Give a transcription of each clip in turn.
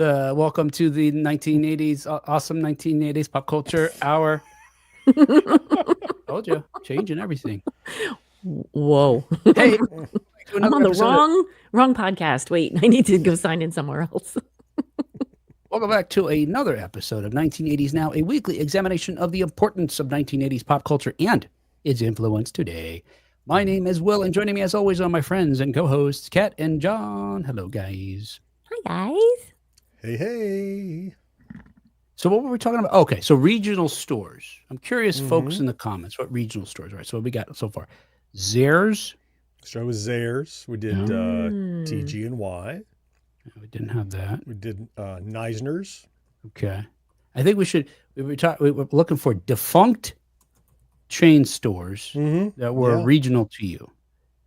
Welcome to the 1980s, awesome 1980s pop culture hour. Told you, changing everything. Whoa. Hey, I'm on the wrong podcast. Wait, I need to go sign in somewhere else. Welcome back to another episode of 1980s Now, a weekly examination of the importance of 1980s pop culture and its influence today. My name is Will, and joining me as always are my friends and co-hosts, Kat and John. Hello, guys. Hi, guys. Hey. So what were we talking about? Okay, so regional stores. I'm curious, folks, in the comments, what regional stores, right? So what we got so far? Zehrs. Start with Zehrs. We did TG and Y. We didn't have that. We did Neisner's. Okay. I think we were looking for defunct chain stores that were regional to you.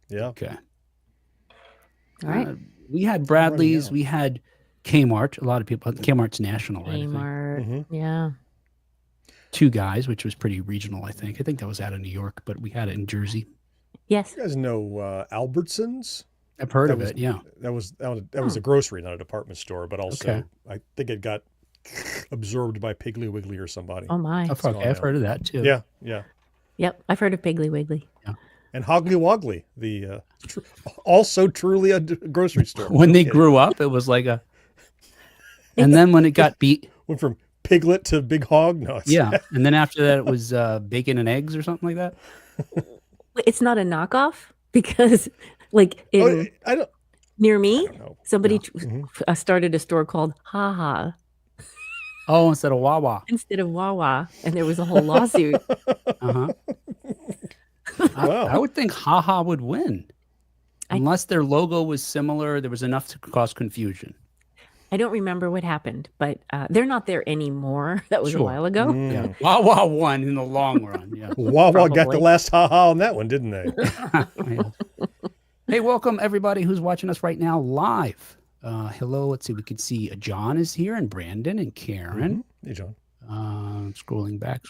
Yeah. Okay. All right. We had Bradley's. We had Kmart. A lot of people. Kmart's national, right? Kmart. Yeah. Two Guys, which was pretty regional, I think. I think that was out of New York, but we had it in Jersey. Yes. You guys know Albertsons? I've heard of it. Yeah. That was a grocery, not a department store, but also I think it got absorbed by Piggly Wiggly or somebody. Oh my. I've heard of that too. Yeah. Yeah. Yep. I've heard of Piggly Wiggly. Yeah. And Hoggly Woggly, the also truly a grocery store. When they grew up, it was like a. And then when it got beat, went from Piglet to Big Hog. No, and then after that, it was bacon and eggs or something like that. It's not a knockoff because, like, near me, somebody started a store called Ha Ha. Oh, instead of Wawa. Instead of Wawa, and there was a whole lawsuit. I would think Ha Ha would win, unless their logo was similar. There was enough to cause confusion. I don't remember what happened, but they're not there anymore. That was a while ago. Yeah. Wawa won in the long run. Yeah. Wawa got the last ha-ha on that one, didn't they? Hey, welcome everybody who's watching us right now live. Hello, let's see. We can see John is here and Brandon and Karen. Hey, John. Scrolling back.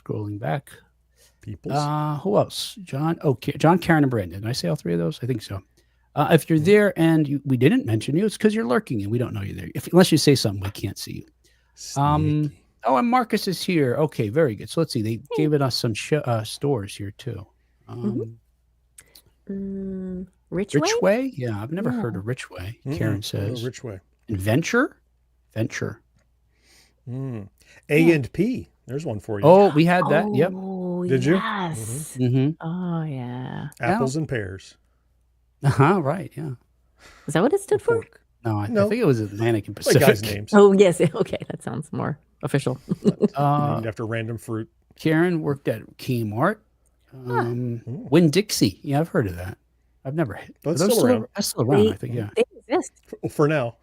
Peoples. Who else? John, Karen, and Brandon. Did I say all three of those? I think so. If you're there and we didn't mention you, it's because you're lurking and we don't know you're there. Unless you say something, we can't see you. And Marcus is here. Okay, very good. So let's see. They gave us some stores here too. Richway? Yeah, I've never heard of Richway. Karen says. Richway. And Venture. A&P. There's one for you. Oh, we had that. Yep. Did you? Yes. Oh, yeah. Apples and pears. Right, yeah. Is that what it stood for? No, I think it was Atlantic and Pacific. Like guys' names. Oh, yes. Okay, that sounds more official. Named after random fruit. Karen worked at Kmart. Winn-Dixie. Yeah, I've heard of that. I've never hit. That's still around. That's still around, I think, yeah. They exist. For now.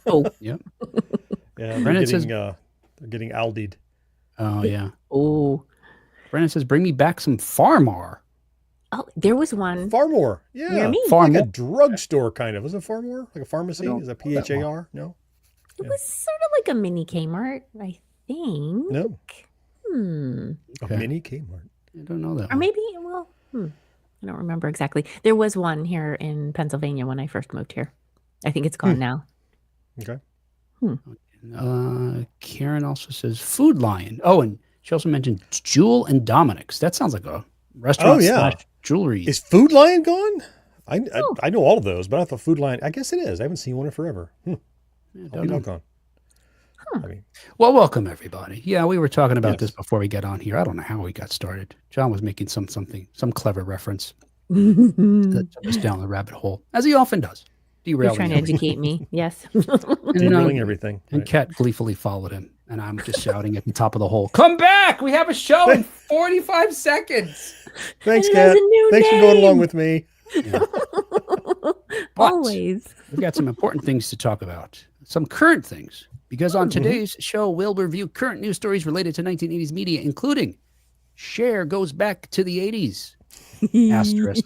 Oh. Yep. Yeah, they're getting Aldi'd. Oh, yeah. Oh. Brennan says, bring me back some Farmar. Oh, there was one. Farmore. Yeah. Near me. Like a drugstore kind of. Was it Farmore? Like a pharmacy? Is that PHAR? No? It was sort of like a mini Kmart, I think. No. Okay. A mini Kmart. I don't know that. Or maybe, I don't remember exactly. There was one here in Pennsylvania when I first moved here. I think it's gone now. Okay. Karen also says Food Lion. Oh, and she also mentioned Jewel and Dominic's. That sounds like a restaurant jewelry. Is Food Lion gone? I know all of those, but I thought Food Lion, I guess it is. I haven't seen one in forever. Gone. Well, welcome everybody. Yeah, we were talking about this before we got on here. I don't know how we got started. John was making some clever reference that took us down the rabbit hole, as he often does. You're trying to educate me. Yes. Derailing everything. And Kat gleefully followed him. And I'm just shouting at the top of the hole, come back! We have a show in 45 seconds. Thanks, Kat. Thanks for going along with me. Yeah. Always. We've got some important things to talk about. Some current things. Because on today's show, we'll review current news stories related to 1980s media, including Cher goes back to the 80s. Asterisk.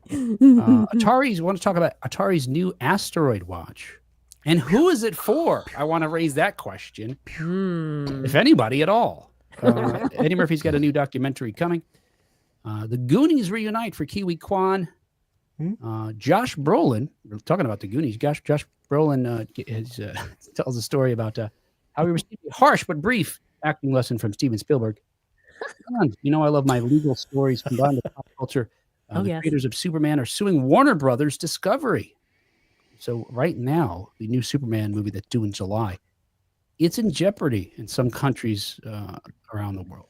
Atari's, want to talk about Atari's new Asteroid watch. And who is it for? I want to raise that question. If anybody at all. Eddie Murphy's got a new documentary coming. The Goonies reunite for Kiwi Quan. Josh Brolin, we're talking about the Goonies. Josh Brolin tells a story about how he received a harsh but brief acting lesson from Steven Spielberg. You know, I love my legal stories combined with pop culture. Creators of Superman are suing Warner Brothers Discovery. So right now, the new Superman movie that's due in July, it's in jeopardy in some countries around the world.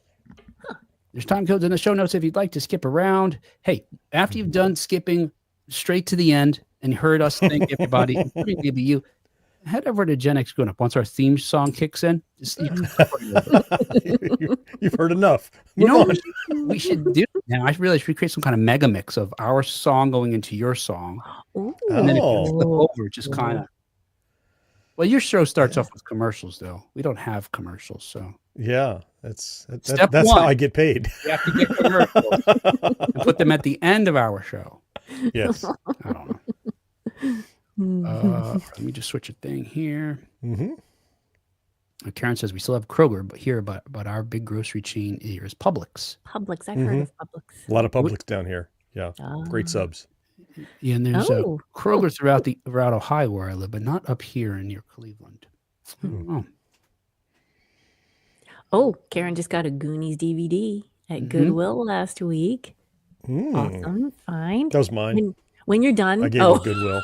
There's time codes in the show notes if you'd like to skip around. Hey, after you've done skipping straight to the end and heard us thank everybody, including maybe you, head over to Gen X Grown Up. Once our theme song kicks in, you've heard enough. You know what we should do now? I realize we create some kind of mega mix of our song going into your song. Ooh. And then if you flip over, just kind of. Well, your show starts off with commercials, though. We don't have commercials, so. Yeah, that's one, how I get paid. You have to get commercials and put them at the end of our show. Yes. I don't know. Let me just switch a thing here. Karen says we still have Kroger, but our big grocery chain here is Publix. Publix, I've heard of Publix. A lot of Publix down here. Yeah, great subs. Yeah, and there's Kroger throughout Ohio where I live, but not up here near Cleveland. I don't know. Oh, Karen just got a Goonies DVD at Goodwill last week. Awesome, fine. That was mine. When you're done, I gave it Goodwill.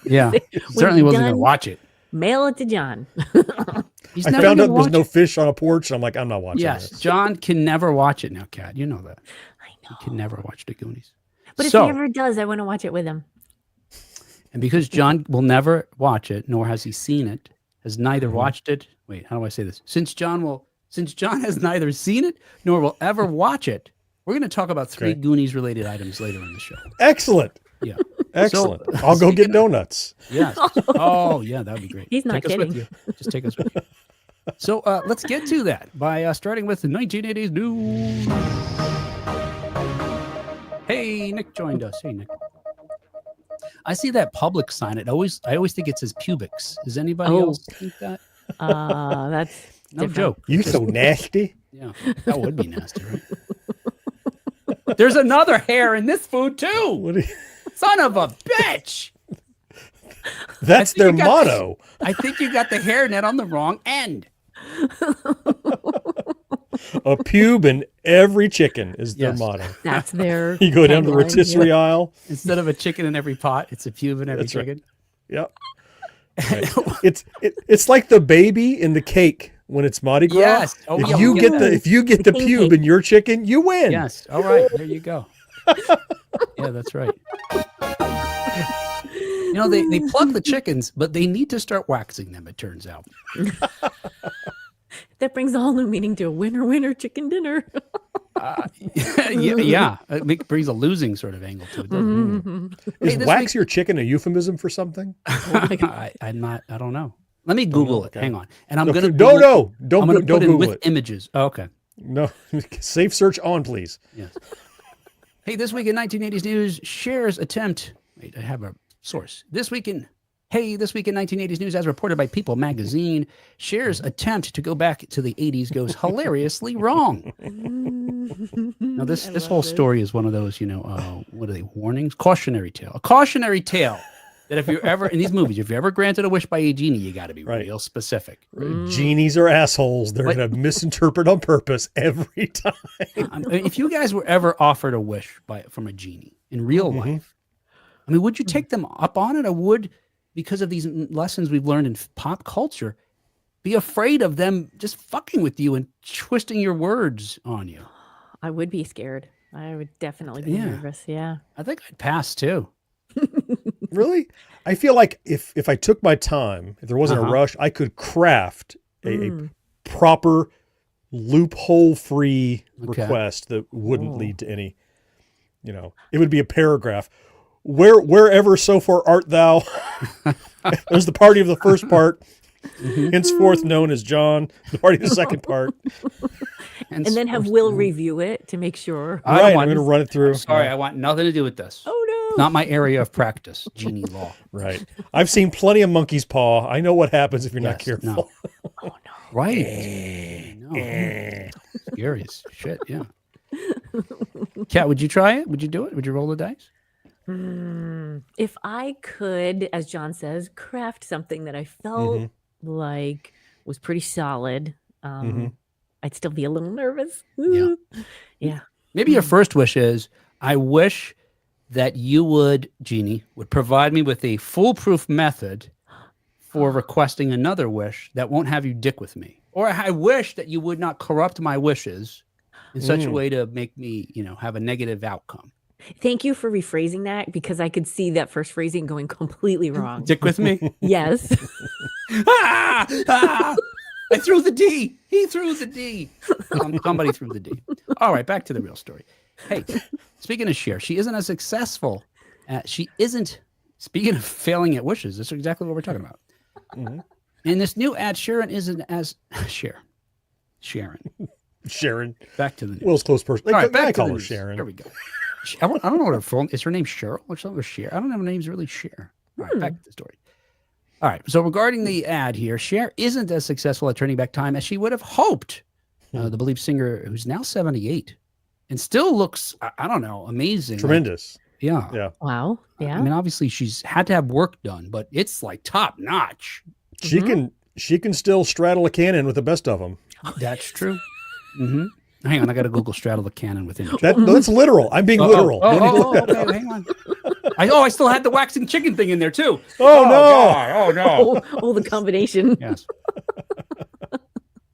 Yeah, certainly wasn't going to watch it. Mail it to John. I found out there's no fish on a porch. I'm like, I'm not watching this. Yes, John can never watch it now, Kat. You know that. I know. He can never watch the Goonies. But if he ever does, I want to watch it with him. And because John will never watch it, nor has he seen it, has neither watched it. Wait, how do I say this? Since John has neither seen it nor will ever watch it, we're going to talk about 3 Goonies-related items later in the show. Excellent. Yeah. Excellent. So, I'll go get donuts. Yes. Oh, yeah, that would be great. He's not kidding. Us with you. Just take us with you. So let's get to that by starting with the 1980s news. Hey, Nick joined us. Hey, Nick. I see that Publix sign. I always think it says Pubics. Does anybody else think that? That's no joke. You so nasty. Yeah, that would be nasty, right? There's another hair in this food too. Son of a bitch. That's their motto. I think you got the hairnet on the wrong end. A pube in every chicken is their motto. That's their. You go down to the rotisserie aisle. Instead of a chicken in every pot, it's a pube in every chicken. Right. Yep. Right. It's like the baby in the cake when it's Mardi Gras. Yes. Oh, if you get the pube in your chicken, you win. Yes. All right. There you go. Yeah, that's right. You know, they plug the chickens, but they need to start waxing them, it turns out. That brings a whole new meaning to a winner chicken dinner. Yeah. It brings a losing sort of angle to it, doesn't it? Is wax your chicken a euphemism for something? I don't know. Let me Google it. Hang on. And I'm going to don't Google Google with it. images. Oh, okay. No, safe search on, please. Yes. Hey, this week in 1980s news, Cher's attempt. Wait, I have a source. This week in 1980s news, as reported by People magazine, Cher's attempt to go back to the 80s goes hilariously wrong. Now, this whole story is one of those, what are they, warnings? Cautionary tale. A cautionary tale that if you're ever, in these movies, if you're ever granted a wish by a genie, you got to be real specific. Genies are assholes. They're going to misinterpret on purpose every time. If you guys were ever offered a wish from a genie in real life, I mean, would you take them up on it? Or would, because of these lessons we've learned in pop culture, be afraid of them just fucking with you and twisting your words on you? I would be scared. I would definitely be nervous. Yeah. I think I'd pass too. Really? I feel like if I took my time, if there wasn't a rush, I could craft a proper loophole-free request that wouldn't lead to any, it would be a paragraph. Wherever so far art thou? There's the party of the first part, henceforth known as John. The party of the second part, and then have Will review it to make sure. Right, I'm going to run it through. Sorry, I want nothing to do with this. Oh no, not my area of practice. Genie law. Right. I've seen plenty of monkey's paw. I know what happens if you're not careful. No. Oh no. Right. No. Scary as shit. Yeah. Kat, would you try it? Would you do it? Would you roll the dice? If I could, as John says, craft something that I felt like was pretty solid, I'd still be a little nervous. Yeah. Maybe your first wish is, I wish that you would, Jeannie, would provide me with a foolproof method for requesting another wish that won't have you dick with me. Or I wish that you would not corrupt my wishes in such a way to make me, have a negative outcome. Thank you for rephrasing that, because I could see that first phrasing going completely wrong. Dick with me? Yes. I threw the D. He threw the D. Somebody threw the D. All right, back to the real story. Hey, speaking of Cher, she isn't as successful. Speaking of failing at wishes, this is exactly what we're talking about. In this new ad, Sharon isn't as Sharon. Back to the news. Will's close person. All right, back to call the her news. Sharon. There we go. I don't know what her full is. Her name Cheryl or something? Or Cher? I don't know if her name's really Cher. All right, back to the story. All right. So regarding the ad here, Cher isn't as successful at turning back time as she would have hoped. The believed singer, who's now 78 and still looks, I don't know, amazing. Tremendous. Yeah. Wow. Yeah. I mean, obviously she's had to have work done, but it's like top notch. She can still straddle a cannon with the best of them. That's true. Hang on, I got to Google straddle the cannon with image. That's literal. I'm being literal. Okay, hang on. I still had the waxing chicken thing in there too. Oh, no. God. Oh no. The combination. Yes.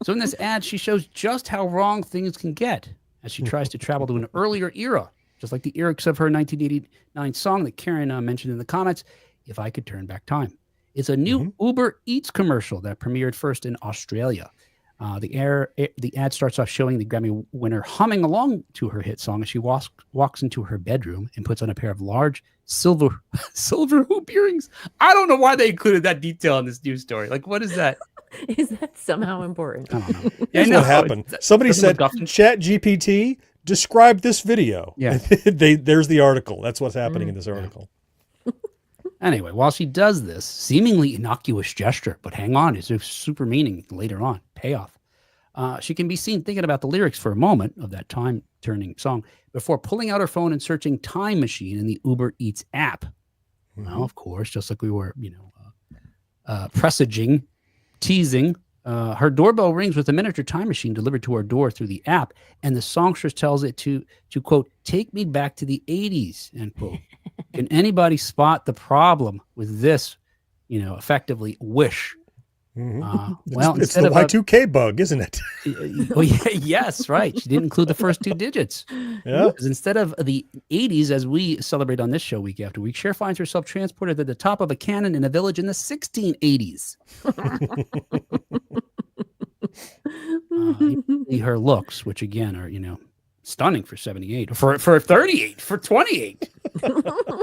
So in this ad, she shows just how wrong things can get as she tries to travel to an earlier era, just like the lyrics of her 1989 song that Karen mentioned in the comments, If I Could Turn Back Time. It's a new Uber Eats commercial that premiered first in Australia. The ad starts off showing the Grammy winner humming along to her hit song as she walks into her bedroom and puts on a pair of large silver hoop earrings. I don't know why they included that detail in this news story. Like, what is that? Is that somehow important? I don't know. Here's what happened. Somebody said, ChatGPT, describe this video. Yeah. There's the article. That's what's happening in this article. Anyway, while she does this seemingly innocuous gesture, but hang on, it's a super meaning later on, payoff. She can be seen thinking about the lyrics for a moment of that time-turning song before pulling out her phone and searching Time Machine in the Uber Eats app. Well, of course, just like we were, presaging, teasing, her doorbell rings with a miniature time machine delivered to her door through the app, and the songstress tells it to quote, take me back to the 80s, end quote. Can anybody spot the problem with this, effectively wish? Well, it's the Y2K bug, isn't it? Yes, right. She didn't include the first two digits. Yeah. Because instead of the 80s, as we celebrate on this show week after week, Cher finds herself transported to the top of a cannon in a village in the 1680s. Her looks, which again are, stunning for 78, for 38, for 28,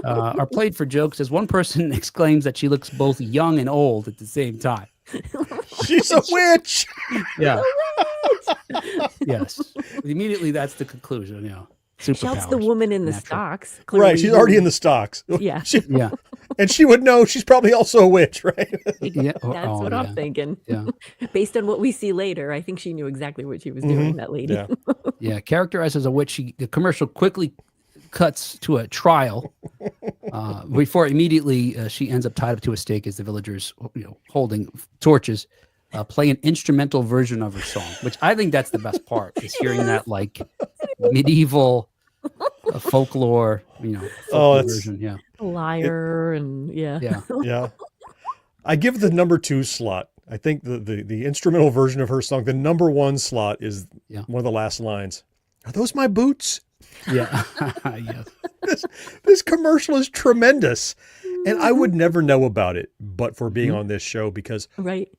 are played for jokes as one person exclaims that she looks both young and old at the same time. She's a witch. Yeah. Yes. Immediately, that's the conclusion. Shouts the woman in the stocks. Right. She's already in the stocks. Yeah. Yeah. And she would know she's probably also a witch, right? Yeah. That's what I'm thinking. Yeah. Based on what we see later, I think she knew exactly what she was doing, that lady. Yeah. Yeah. Characterized as a witch, the commercial quickly cuts to a trial before immediately she ends up tied up to a stake as the villagers, holding torches, play an instrumental version of her song, which I think that's the best part, is hearing that like medieval folklore, version. Yeah. Liar and Yeah. Yeah. I give the number 2 slot. I think the instrumental version of her song, the number 1 slot is one of the last lines. Are those my boots? Yeah. Yes. This commercial is tremendous. And I would never know about it but for being on this show, because right.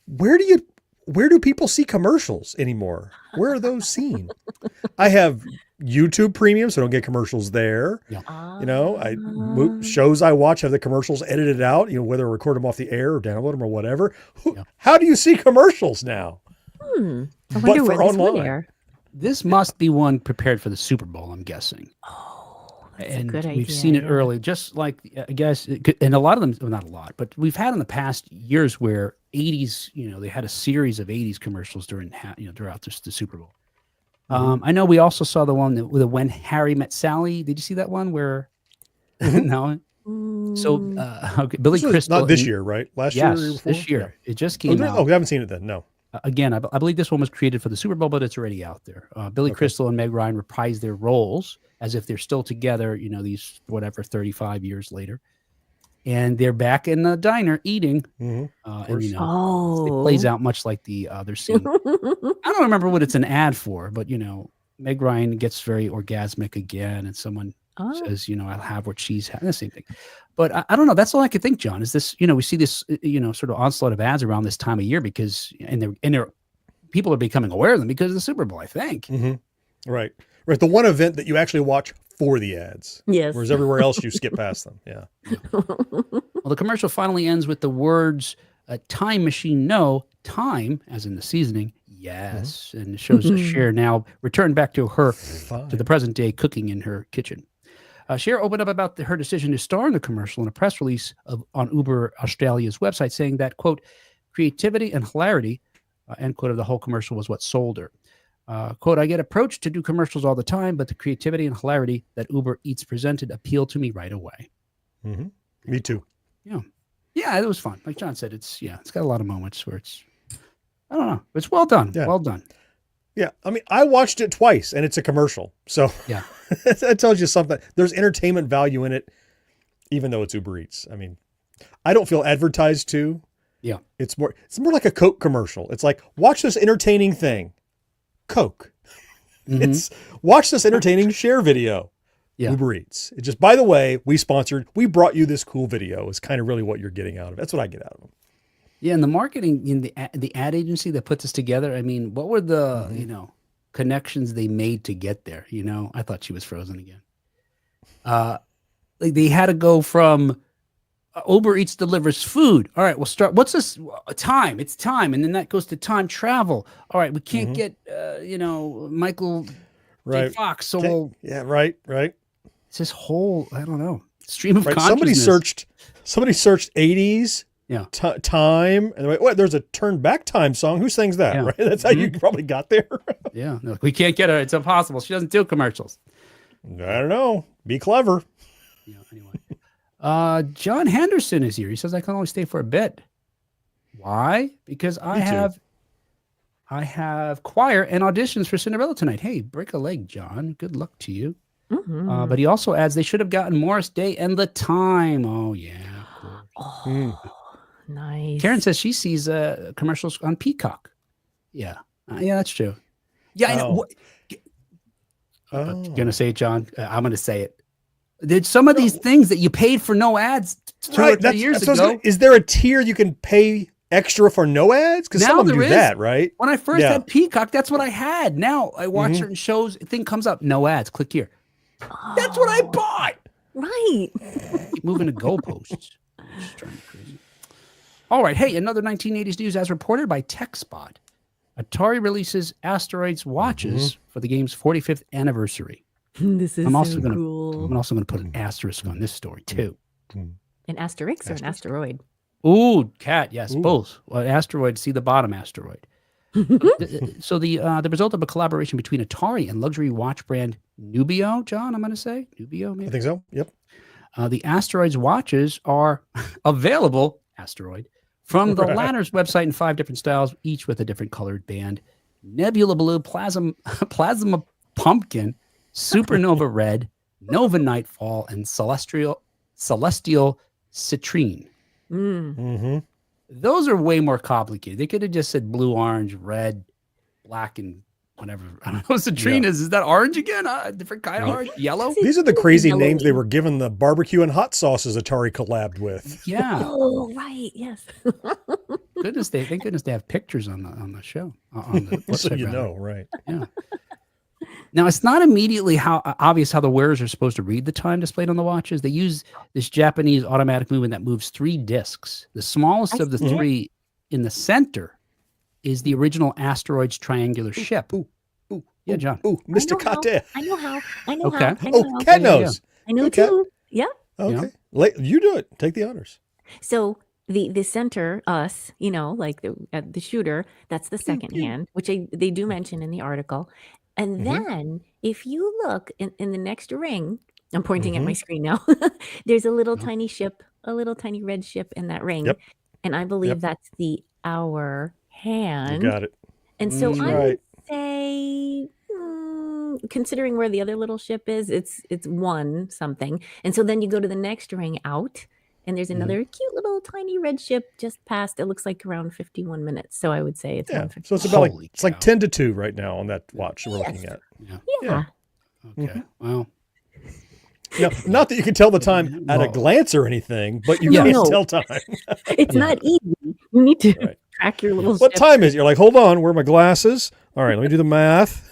Where do people see commercials anymore? Where are those seen? I have YouTube Premium, so I don't get commercials there. Yeah. Shows I watch have the commercials edited out, whether I record them off the air or download them or whatever. How do you see commercials now? I wonder where this would air. This must be one prepared for the Super Bowl, I'm guessing. Oh, that's and a good idea. we've seen it early, just like, I guess, and a lot of them, well, not a lot, but we've had in the past years where 80s, they had a series of 80s commercials throughout the Super Bowl. I know we also saw the one with When Harry Met Sally. Did you see that one where No. So okay, Billy This was Crystal. not this year, right? Last year or year Yes, before? this year. Yeah. It just came out. Oh, we haven't seen it then. No. Again, I believe this one was created for the Super Bowl, but it's already out there. Billy Crystal and Meg Ryan reprise their roles as if they're still together, these 35 years later. And they're back in the diner eating. And, it plays out much like the other scene. I don't remember what it's an ad for, but, Meg Ryan gets very orgasmic again, and someone says, I'll have what she's having, the same thing. But I don't know. That's all I could think, John, is this, we see this, sort of onslaught of ads around this time of year because, and people are becoming aware of them because of the Super Bowl, I think. Right. The one event that you actually watch for the ads. Yes. Whereas everywhere else you skip past them. Yeah. Well, the commercial finally ends with the words, time machine, no, time, as in the seasoning, yes. And it shows Cher now returned back to to the present day cooking in her kitchen. Cher opened up about her decision to star in the commercial in a press release on Uber Australia's website, saying that, quote, creativity and hilarity, end quote, of the whole commercial was what sold her. Quote, I get approached to do commercials all the time, but the creativity and hilarity that Uber Eats presented appealed to me right away. Me too. Yeah, it was fun. Like John said, it's got a lot of moments where I don't know. It's well done. Yeah. Well done. Yeah. I mean, I watched it twice and it's a commercial. So yeah, that tells you something. There's entertainment value in it, even though it's Uber Eats. I mean, I don't feel advertised to. Yeah. It's more like a Coke commercial. It's like, watch this entertaining thing. Coke. It's watch this entertaining Cher video. Yeah. Uber Eats. It just, by the way, we brought you this cool video is kind of really what you're getting out of it. That's what I get out of them. Yeah, and the marketing in the ad agency that put this together, I mean, what were the, connections they made to get there? I thought she was frozen again. Like they had to go from Uber Eats delivers food. All right, we'll start. What's this? Time. It's time. And then that goes to time travel. All right, we can't get, Michael J. Fox. So we'll, yeah, right. it's this whole, I don't know, stream of Right. consciousness. Somebody searched 80s time. And wait, there's a turn back time song. Who sings that? Right. That's how you probably got there. Yeah. Like, we can't get her. It's impossible. She doesn't do commercials. I don't know. Be clever. Anyway. John Henderson is here. He says, I can only stay for a bit. Why? Because I have choir and auditions for Cinderella tonight. Hey, break a leg, John. Good luck to you. But he also adds they should have gotten Morris Day and the time. Oh, yeah. Of course. Nice. Karen says she sees commercials on Peacock. Yeah. Yeah, that's true. Yeah, I know. I'm going to say it, John. I'm going to say it. There's some of these things that you paid for no ads 2 or 3 years ago. Is there a tier you can pay extra for no ads? Because some of them do that, right? When I first had Peacock, that's what I had. Now I watch certain shows. A thing comes up, no ads. Click here. That's what I bought. Right. Keep moving the goalposts. Just trying to be crazy. All right. Hey, another 1980s news as reported by TechSpot. Atari releases Asteroids watches for the game's 45th anniversary. This is cool. I'm also going to put an asterisk on this story too. An asterisk or an asteroid? Ooh, cat. Yes, both. Well, asteroid. See the bottom asteroid. So the result of a collaboration between Atari and luxury watch brand Nubio. John, I'm going to say Nubio. Maybe? I think so. Yep. The Asteroids watches are available. Asteroid. From the latter's website in 5 different styles, each with a different colored band. Nebula Blue, Plasma Pumpkin, Supernova Red, Nova Nightfall, and Celestial Citrine. Those are way more complicated. They could have just said blue, orange, red, black, and whatever. I don't know what citrine is. Is that orange again? A different kind of orange? Yellow? These are the crazy names they were given the barbecue and hot sauces Atari collabed with. Yeah. Oh, right. Yes. Thank goodness they have pictures on the show. On the website, So you know, right. Yeah. Now, it's not immediately obvious how the wearers are supposed to read the time displayed on the watches. They use this Japanese automatic movement that moves 3 discs. The smallest of the 3 in the center is the original Asteroids triangular ship. Yeah, John. Mr. Kate. I know how. Okay. Cat knows. I know too. Yeah. Okay. You do it. Take the honors. So the center, us, like the shooter, that's the second hand, which they do mention in the article. And then if you look in the next ring, I'm pointing at my screen now. There's a little tiny ship, a little tiny red ship in that ring. Yep. And I believe that's the hour hand. You got it. And so That's I right. would say, considering where the other little ship is, it's one something. And so then you go to the next ring out, and there's another cute little tiny red ship just past. It looks like around 51 minutes. So I would say it's 151. So it's about Holy it's like cow. 10 to 2 right now on that watch we're looking at. Yeah. Okay. Well, Now, not that you can tell the time at a Whoa. glance or anything, but you No, can't no. tell time. It's not easy. You need to Right. track your little What ship. time is it? You're like, hold on, where are my glasses? All right, let me do the math.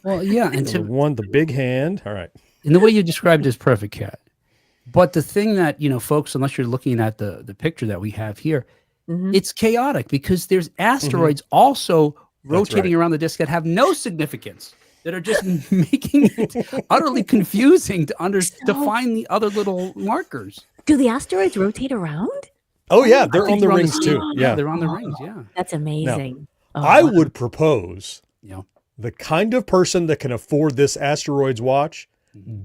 well, yeah, and The big hand. All right. and the way you described it is perfect, Kat. But the thing that, folks, unless you're looking at the picture that we have here, it's chaotic because there's asteroids also rotating around the disk that have no significance, that are just making it utterly confusing to find the other little markers. Do the asteroids rotate around? Oh, yeah, I they're think on the they're rings too. Yeah. they're on the rings. Yeah. That's amazing. I would propose Yeah. the kind of person that can afford this Asteroids watch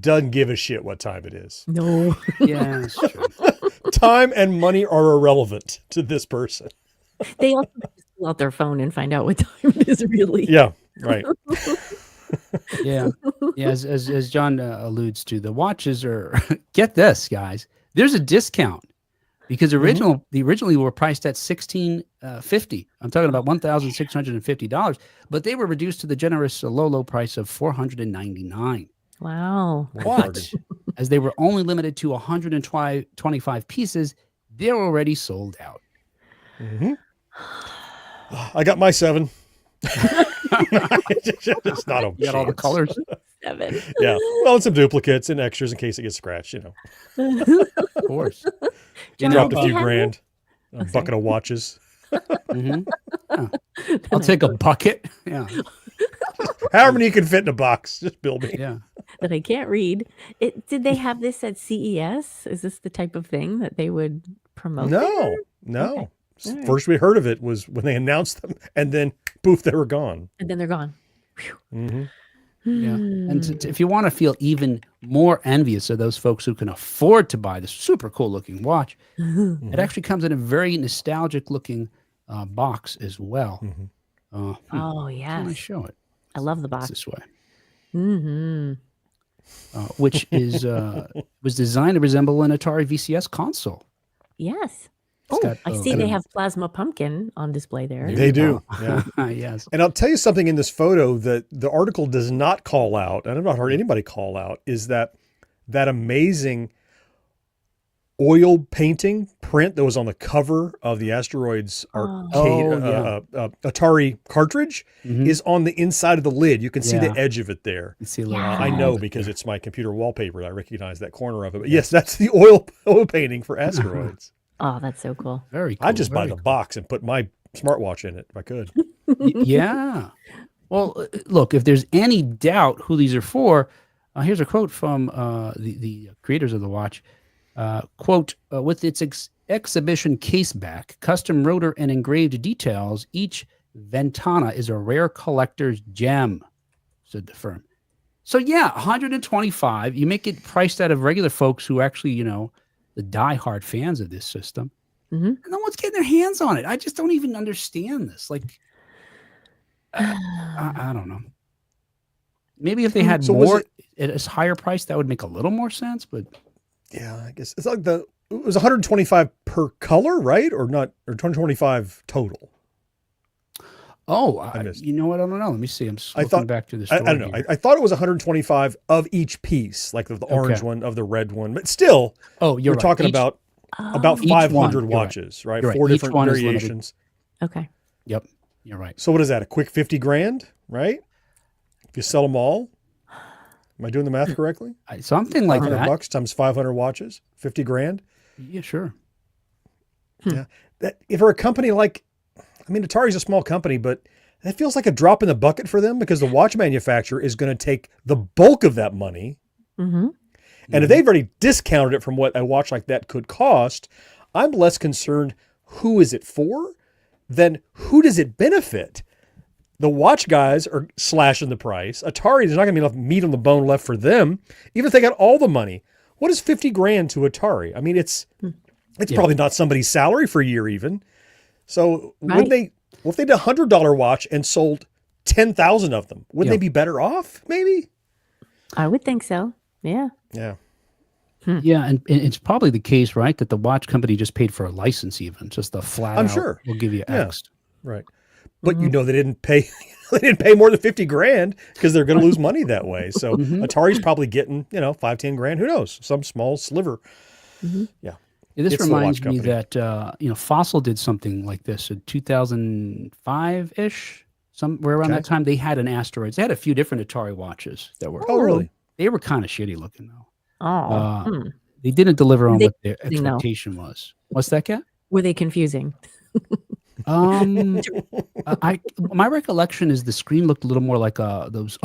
doesn't give a shit what time it is. No. Yeah, that's true. Time and money are irrelevant to this person. They also just pull out their phone and find out what time it is really. Yeah, right. Yeah. Yeah. As John alludes to, the watches are, get this, guys, there's a discount because the originally were priced at $1,650. I'm talking about $1,650, but they were reduced to the generous low price of $499. Wow. But as they were only limited to 125 pieces, they're already sold out. I got my 7. It's not a You got all the chance. colors. 7. Yeah. Well, and some duplicates and extras in case it gets scratched, Of course. John, Dropped a do few you have grand. it? A bucket of watches. Yeah. I'll take a bucket. Yeah. However many you can fit in a box. Just build me. Yeah. That I can't read. Did they have this at CES? Is this the type of thing that they would promote? No. Okay. All right. First we heard of it was when they announced them, and then poof, they were gone. And then they're gone. Mm-hmm. Yeah. And if you want to feel even more envious of those folks who can afford to buy this super cool looking watch, it actually comes in a very nostalgic looking box as well. Oh, Can I yes. show it? I love the It's box. this way. Mm-hmm. Which is was designed to resemble an Atari VCS console. Yes. It's got, I see they have Plasma Pumpkin on display there. They do. Yeah. Yes. And I'll tell you something in this photo that the article does not call out, and I've not heard anybody call out, is that amazing oil painting print that was on the cover of the Asteroids Atari cartridge is on the inside of the lid. You can see the edge of it there. You see a little I know because it's my computer wallpaper. I recognize that corner of it. But yes, that's the oil painting for Asteroids. Oh, that's so cool. very cool. I'd just buy very the box and put my smartwatch in it if I could. Yeah. Well, look, if there's any doubt who these are for, here's a quote from the creators of the watch. Quote, with its exhibition case back, custom rotor and engraved details, each Ventana is a rare collector's gem, said the firm. So yeah, 125. You make it priced out of regular folks who actually, the diehard fans of this system. And no one's getting their hands on it. I just don't even understand this. Like, I don't know. Maybe if they had more at a higher price, that would make a little more sense. But yeah, I guess it's like it was 125 per color, right? Or not, or 125 total. oh, you know what? I don't know. Let me see. I'm just looking thought- back to the I story. don't know. here. I thought it was 125 of each piece, like of the orange one, of the red one. But still, You're we're right. talking Each- about Each 500 one, you're right. watches, right? You're right. 4 Each different one is limited. variations. Okay. Yep, you're right. So what is that? A quick 50 grand, right? If you sell them all, am I doing the math correctly? Something like that. $100 times 500 watches, 50 grand. Yeah, sure. Yeah. That if you're a company like, Atari's a small company, but that feels like a drop in the bucket for them because the watch manufacturer is going to take the bulk of that money. Mm-hmm. And if they've already discounted it from what a watch like that could cost, I'm less concerned who is it for than who does it benefit. The watch guys are slashing the price. Atari, there's not going to be enough meat on the bone left for them, even if they got all the money. What is $50,000 to Atari? I mean, it's probably not somebody's salary for a year even. So if they did $100 watch and sold 10,000 of them, wouldn't they be better off? Maybe. I would think so. Yeah. Yeah. Yeah, and it's probably the case, right, that the watch company just paid for a license, even just a flat. I'm out, sure. We'll give you X. Right. But they didn't pay. They didn't pay more than $50,000 because they're going to lose money that way. So Atari's probably getting $5-10,000. Who knows? Some small sliver. Yeah. This reminds me that Fossil did something like this in 2005-ish. Somewhere around that time, they had an Asteroids. They had a few different Atari watches that were. Oh, really? They were kind of shitty looking though. Oh. They didn't deliver on what their expectation was. What's that, Kat? Were they confusing? My recollection is the screen looked a little more like those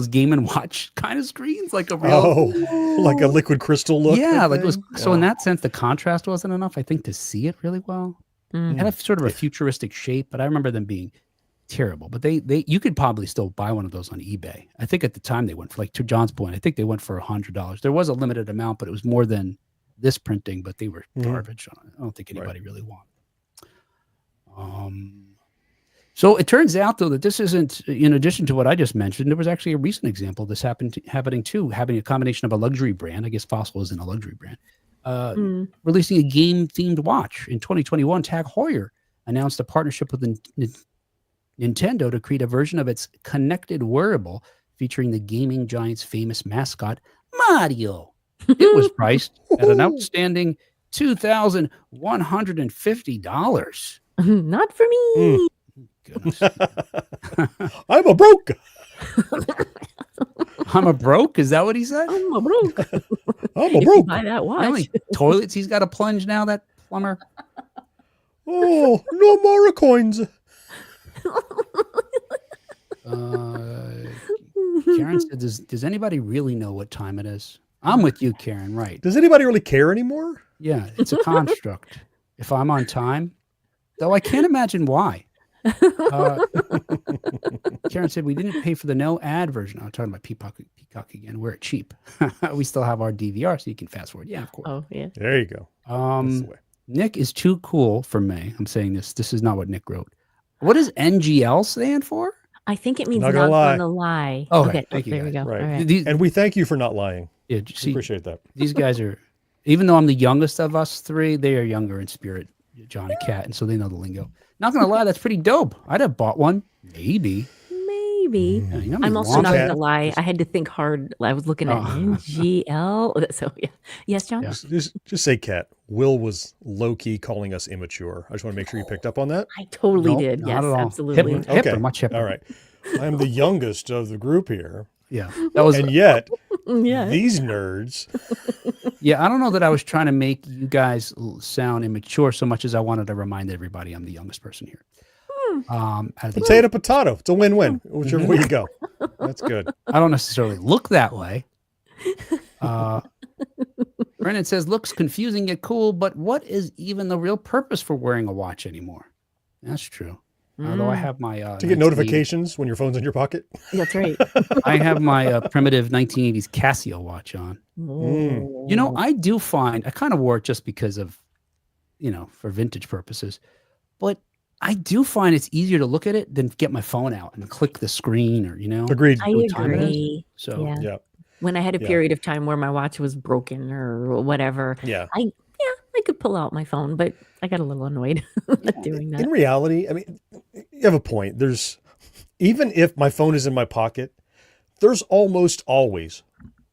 Game and Watch kind of screens, like a real like a liquid crystal look. Yeah, like it was. So in that sense, the contrast wasn't enough, I think, to see it really well. It had a sort of a futuristic shape, but I remember them being terrible. But you could probably still buy one of those on eBay. I think at the time they went for, like, to John's point, I think they went for $100. There was a limited amount, but it was more than this printing. But they were garbage on it. I don't think anybody really wanted. So it turns out, though, that this isn't, in addition to what I just mentioned, there was actually a recent example of this happening too, having a combination of a luxury brand. I guess Fossil isn't a luxury brand. Releasing a game-themed watch. In 2021, Tag Heuer announced a partnership with Nintendo to create a version of its connected wearable featuring the gaming giant's famous mascot, Mario. It was priced at an outstanding $2,150. Not for me. Goodness. I'm a broke. I'm a broke? Is that what he said? I'm a broke. I'm a broke. Buy that How watch. many toilets he's got to plunge now, that plumber? Oh, no more coins. Karen said, does anybody really know what time it is? I'm with you, Karen, right. Does anybody really care anymore? Yeah, it's a construct. If I'm on time, though I can't imagine why. Karen said, we didn't pay for the no ad version. I'm talking about Peacock again. We're cheap. We still have our DVR, so you can fast forward. Yeah, of course. Oh, yeah. There you go. That's the way. Nick is too cool for me. I'm saying this. This is not what Nick wrote. What does NGL stand for? I think it means Not not gonna gonna lie. Oh, okay. thank you, There we guys. go. Right. All right. And we thank you for not lying. Yeah, see, Appreciate that. these guys are, even though I'm the youngest of us three, they are younger in spirit, John and Kat, and so they know the lingo. Not gonna lie, that's pretty dope. I'd have bought one, maybe. Maybe. Yeah, you know, I'm also not Cat. gonna lie. I had to think hard. I was looking at NGL. So yeah. Yes, John. Yeah. Just say, Kat. Will was low key calling us immature. I just want to make sure you picked up on that. I totally Nope, did. not Yes, at all. absolutely. Hipper, much hipper. All right. I'm the youngest of the group here, Yeah, that was. and yet Yeah. these nerds. Yeah, I don't know that I was trying to make you guys sound immature so much as I wanted to remind everybody I'm the youngest person here. Potato, potato. It's a win-win. Whichever way you go. That's good. I don't necessarily look that way. Brennan says, looks confusing yet cool, but what is even the real purpose for wearing a watch anymore? That's true. Although I have my To get notifications when your phone's in your pocket. That's right. I have my primitive 1980s Casio watch on. Oh. You know, I do find I kind of wore it just because of, for vintage purposes, but I do find it's easier to look at it than get my phone out and click the screen or, Agreed. I what time it is. agree. So Yeah. Yeah. When I had a Yeah. period of time where my watch was broken or whatever, Yeah. I could pull out my phone, but I got a little annoyed doing that. In reality, I mean, you have a point. Even if my phone is in my pocket, there's almost always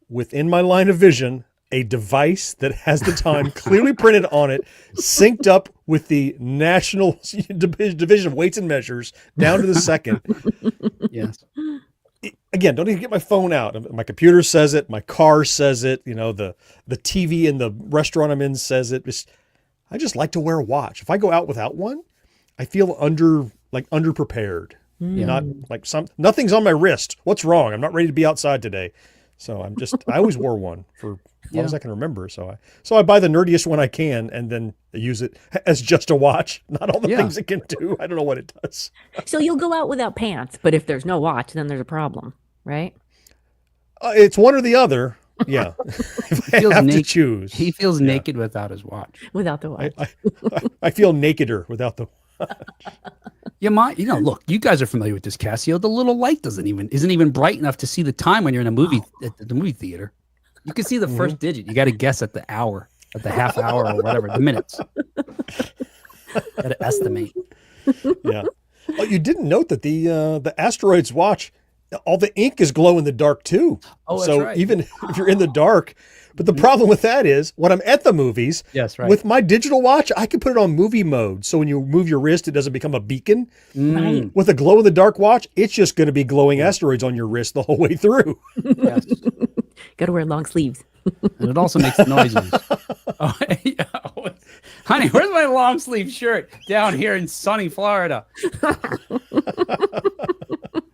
within my line of vision a device that has the time clearly printed on it, synced up with the National Division of Weights and Measures down to the second. yes. Again, don't even get my phone out. My computer says it. My car says it. The TV in the restaurant I'm in says it. I just like to wear a watch. If I go out without one, I feel underprepared. Yeah. Not like nothing's on my wrist. What's wrong? I'm not ready to be outside today. So I always wore one for as long as I can remember. So I buy the nerdiest one I can and then use it as just a watch. Not all the things it can do. I don't know what it does. So you'll go out without pants, but if there's no watch, then there's a problem, right? It's one or the other. Yeah. If I have to choose. He feels naked without his watch. Without the watch. I feel nakeder without the watch. Look, you guys are familiar with this, Casio. The little light isn't even bright enough to see the time when you're in a movie at the movie theater. You can see the first digit. You got to guess at the hour, at the half hour or whatever, the minutes. Got to estimate. Yeah. Oh, you didn't note that the Asteroids watch, all the ink is glow in the dark too. Oh, that's so right. even if you're in the dark, but the problem with that is when I'm at the movies, with my digital watch, I can put it on movie mode. So when you move your wrist, it doesn't become a beacon. Right. With a glow in the dark watch, it's just going to be glowing asteroids on your wrist the whole way through. Yes. Got to wear long sleeves. And it also makes noises. Honey, where's my long sleeve shirt? Down here in sunny Florida.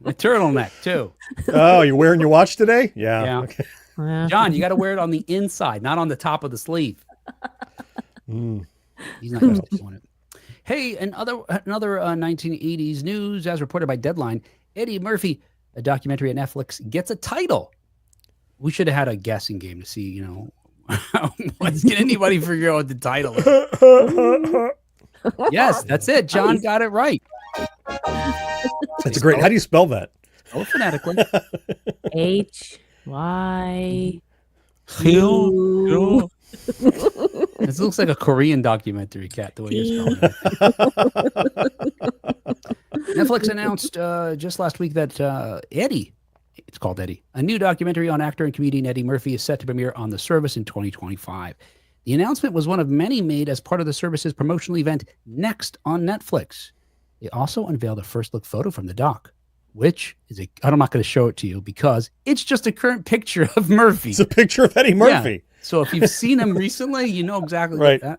A turtleneck too. Oh, you're wearing your watch today? Yeah. Okay. John, you got to wear it on the inside, not on the top of the sleeve. He's not used to doing it. Hey, another 1980s news, as reported by Deadline, Eddie Murphy, a documentary at Netflix, gets a title. We should have had a guessing game to see, can anybody figure out what the title is? Yes, that's it. John got it right. That's great. How do you spell that? Oh, phonetically. HY. This looks like a Korean documentary, Kat, the way you're spelling it. Netflix announced just last week that Eddie, it's called Eddie, a new documentary on actor and comedian Eddie Murphy is set to premiere on the service in 2025. The announcement was one of many made as part of the service's promotional event Next on Netflix. They also unveiled a first look photo from the doc, which is I'm not going to show it to you because it's just a current picture of Murphy. It's a picture of Eddie Murphy. Yeah. So if you've seen him recently, you know exactly right. That.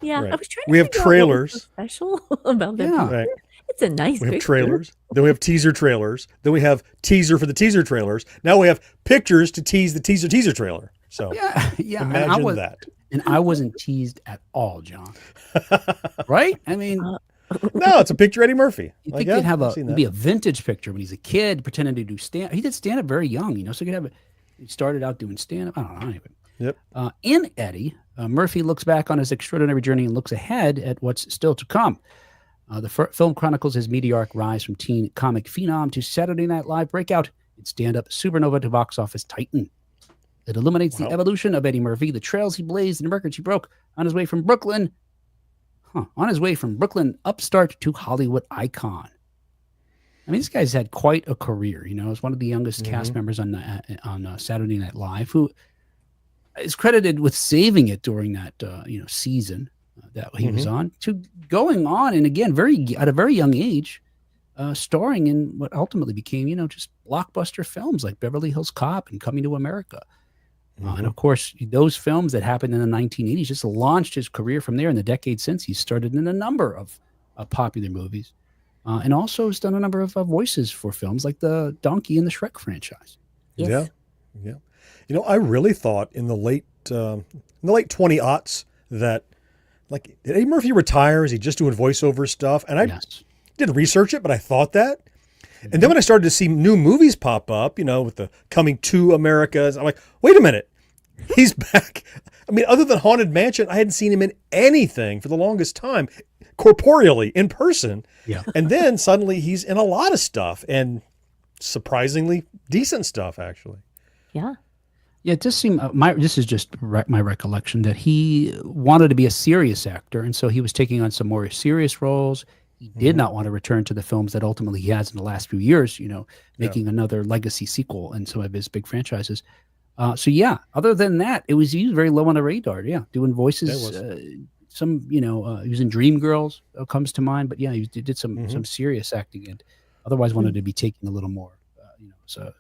Yeah, right. I was trying to we have figure out trailers. what was so special about that. Yeah. Right. It's a nice We have picture. trailers. Then we have teaser trailers. Then we have teaser for the teaser trailers. Now we have pictures to tease the teaser trailer. So yeah. imagine that. And I wasn't teased at all, John. Right? I mean, no, it's a picture of Eddie Murphy. you think he'd have maybe a vintage picture when he's a kid pretending to do stand. He did stand up very young, so he could have he started out doing stand up. I don't know. Anyway. Yep. In Eddie, Murphy looks back on his extraordinary journey and looks ahead at what's still to come. The film chronicles his meteoric rise from teen comic phenom to Saturday Night Live breakout and stand-up supernova to box office titan. It illuminates the evolution of Eddie Murphy, the trails he blazed and the records he broke on his way from Brooklyn. Upstart to Hollywood icon. I mean, this guy's had quite a career. He's one of the youngest cast members on Saturday Night Live, who is credited with saving it during that season that he was on, to going on and again at a very young age, starring in what ultimately became just blockbuster films like Beverly Hills Cop and Coming to America. And of course, those films that happened in the 1980s just launched his career from there. In the decade since, he started in a number of popular movies, and also has done a number of voices for films like the Donkey and the Shrek franchise. Yes. Yeah. I really thought in the late 20-aughts that, like, did Eddie Murphy retire? Is he just doing voiceover stuff? And I didn't research it, but I thought that. And then when I started to see new movies pop up, with the Coming to Americas, I'm like, wait a minute, he's back. I mean, other than Haunted Mansion, I hadn't seen him in anything for the longest time, corporeally, in person. Yeah. And then suddenly he's in a lot of stuff, and surprisingly decent stuff, actually. Yeah. Yeah, it just seemed, this is just my recollection, that he wanted to be a serious actor, and so he was taking on some more serious roles. He did not want to return to the films that ultimately he has in the last few years, making another legacy sequel in some of his big franchises. Other than that, he was very low on the radar. Yeah, doing voices. He was in Dreamgirls comes to mind, but he did some serious acting, and otherwise wanted to be taken a little more,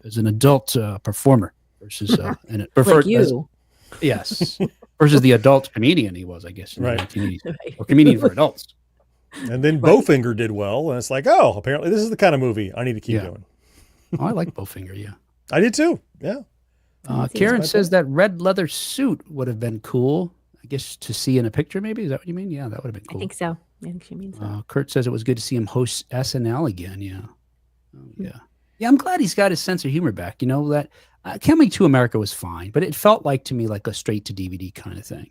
as an adult performer versus and it preferred like you. Versus the adult comedian he was, I guess, in the 1980s. Right. Or comedian for adults. And then Bowfinger did well, and it's like, oh, apparently this is the kind of movie I need to keep doing. Oh, I like Bowfinger, yeah. I did too, yeah. Didn't see Karen that. says that red leather suit would have been cool. I guess to see in a picture, maybe. Is that what you mean? Yeah, that would have been I cool. think so. I think she means that. Kurt says it was good to see him host SNL again. Yeah. Yeah. Yeah, I'm glad he's got his sense of humor back. You know, that Coming to America was fine, but it felt like to me like a straight to DVD kind of thing.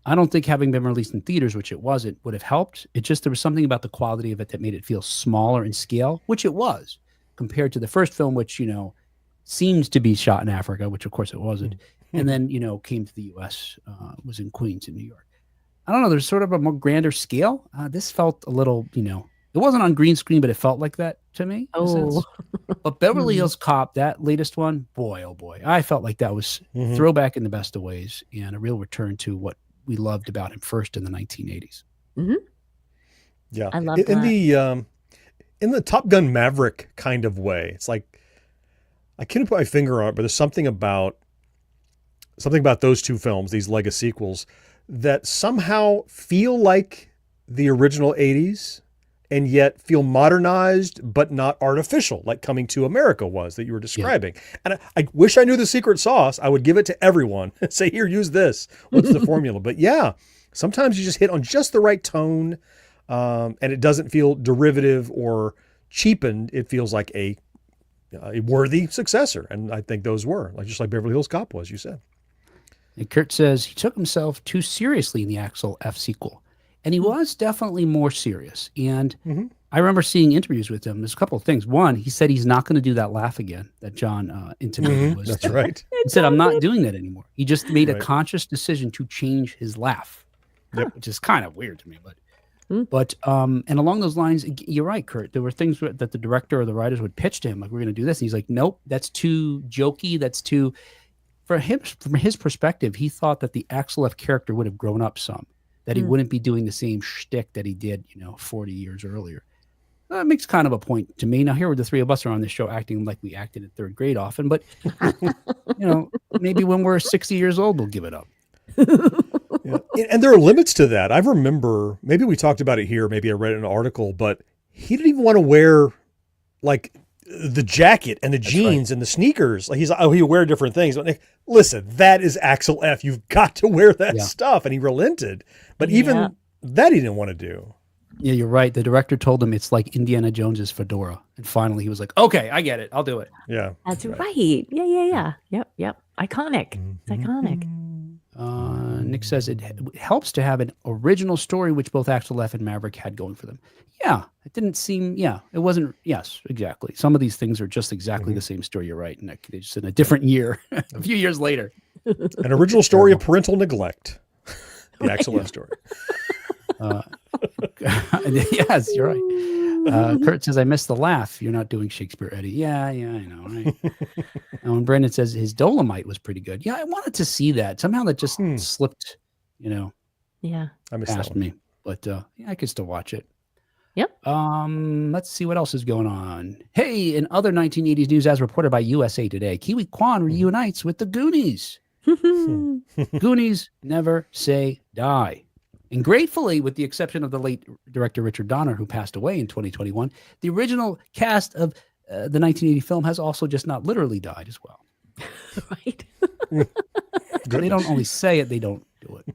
I don't think having been released in theaters, which it wasn't, would have helped. It just, there was something about the quality of it that made it feel smaller in scale, which it was, compared to the first film, which, you know, seems to be shot in Africa, which of course it wasn't. And then, you know, came to the US, was in Queens in New York. I don't know. There's sort of a more grander scale. This felt a little, you know, it wasn't on green screen, but it felt like that to me. in a sense. But Beverly Hills Cop, that latest one, boy, oh boy, I felt like that was throwback in the best of ways and a real return to what we loved about him first in the 1980s. Yeah, I love in the Top Gun Maverick kind of way. It's like I can't put my finger on it, but there's something about those two films, these Lego sequels, that somehow feel like the original 80s and yet feel modernized but not artificial, like Coming to America was that you were describing. And I wish I knew the secret sauce. I would give it to everyone and say, here, use this. What's the formula? But yeah, sometimes you just hit on just the right tone, and it doesn't feel derivative or cheapened. It feels like a worthy successor. And I think those were, like just like Beverly Hills Cop was, you said. And Kurt says he took himself too seriously in the Axel F sequel. And he was definitely more serious. And I remember seeing interviews with him. There's a couple of things. One, he said he's not going to do that laugh again that John intimated was. That's right. He said, I'm not doing that anymore. He just made a conscious decision to change his laugh, which is kind of weird to me. But and along those lines, you're right, Kurt. There were things that the director or the writers would pitch to him, like, we're going to do this. And he's like, nope, that's too jokey. That's too, from his perspective, he thought that the Axel F character would have grown up some. That he wouldn't be doing the same shtick that he did, 40 years earlier. That makes kind of a point to me. Now, here the three of us are on this show acting like we acted in third grade often, but, maybe when we're 60 years old, we'll give it up. Yeah. And there are limits to that. I remember, maybe we talked about it here, maybe I read an article, but he didn't even want to wear, like, the jacket and the jeans and the sneakers. Like he'll wear different things. But listen, that is Axel F. You've got to wear that stuff. And he relented. But even that he didn't want to do. Yeah, you're right. The director told him it's like Indiana Jones's fedora. And finally he was like, okay, I get it. I'll do it. Yeah. That's right. Yeah. Yep. Iconic. It's iconic. Nick says it helps to have an original story, which both Axel F and Maverick had going for them. Yeah, it didn't seem, it wasn't, yes, exactly. Some of these things are just exactly the same story. You're right, Nick. They're just in a different year, a few years later. An original story of parental neglect. The Axel F story. Yes, you're right. Kurt says, I missed the laugh. You're not doing Shakespeare, Eddie. Yeah, I know. Right? And Brendan says his Dolomite was pretty good. Yeah, I wanted to see that. Somehow that just slipped, Yeah. I missed past that one. me. But I could still watch it. Yep. Let's see what else is going on. Hey, in other 1980s news, as reported by USA Today, Kiwi Quan reunites with the Goonies. Goonies never say die. And gratefully, with the exception of the late director Richard Donner, who passed away in 2021, the original cast of the 1980 film has also just not literally died as well. Right. They don't only say it, they don't do it.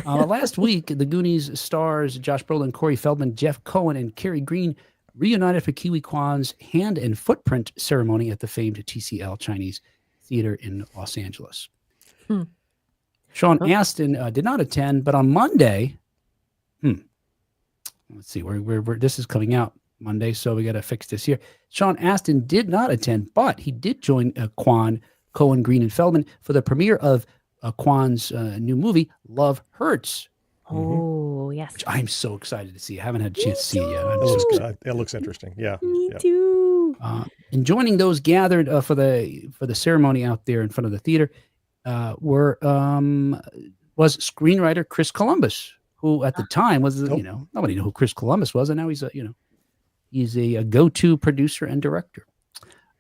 Last week, the Goonies stars Josh Brolin, Corey Feldman, Jeff Cohen, and Kerry Green reunited for Kiwi Kwan's hand and footprint ceremony at the famed TCL Chinese Theater in Los Angeles. Sean Astin did not attend, but on Monday, let's see, this is coming out Monday, so we got to fix this here. Sean Astin did not attend, but he did join Quan, Cohen, Green, and Feldman for the premiere of Quan's new movie, Love Hurts. Oh, yes. Which I'm so excited to see. I haven't had a chance to see it yet. I'm It so looks excited. good. It looks interesting. Yeah. Me Yeah. too. And joining those gathered for the ceremony out there in front of the theater was screenwriter Chris Columbus, who at the time was nobody knew who Chris Columbus was, and now he's a go-to producer and director.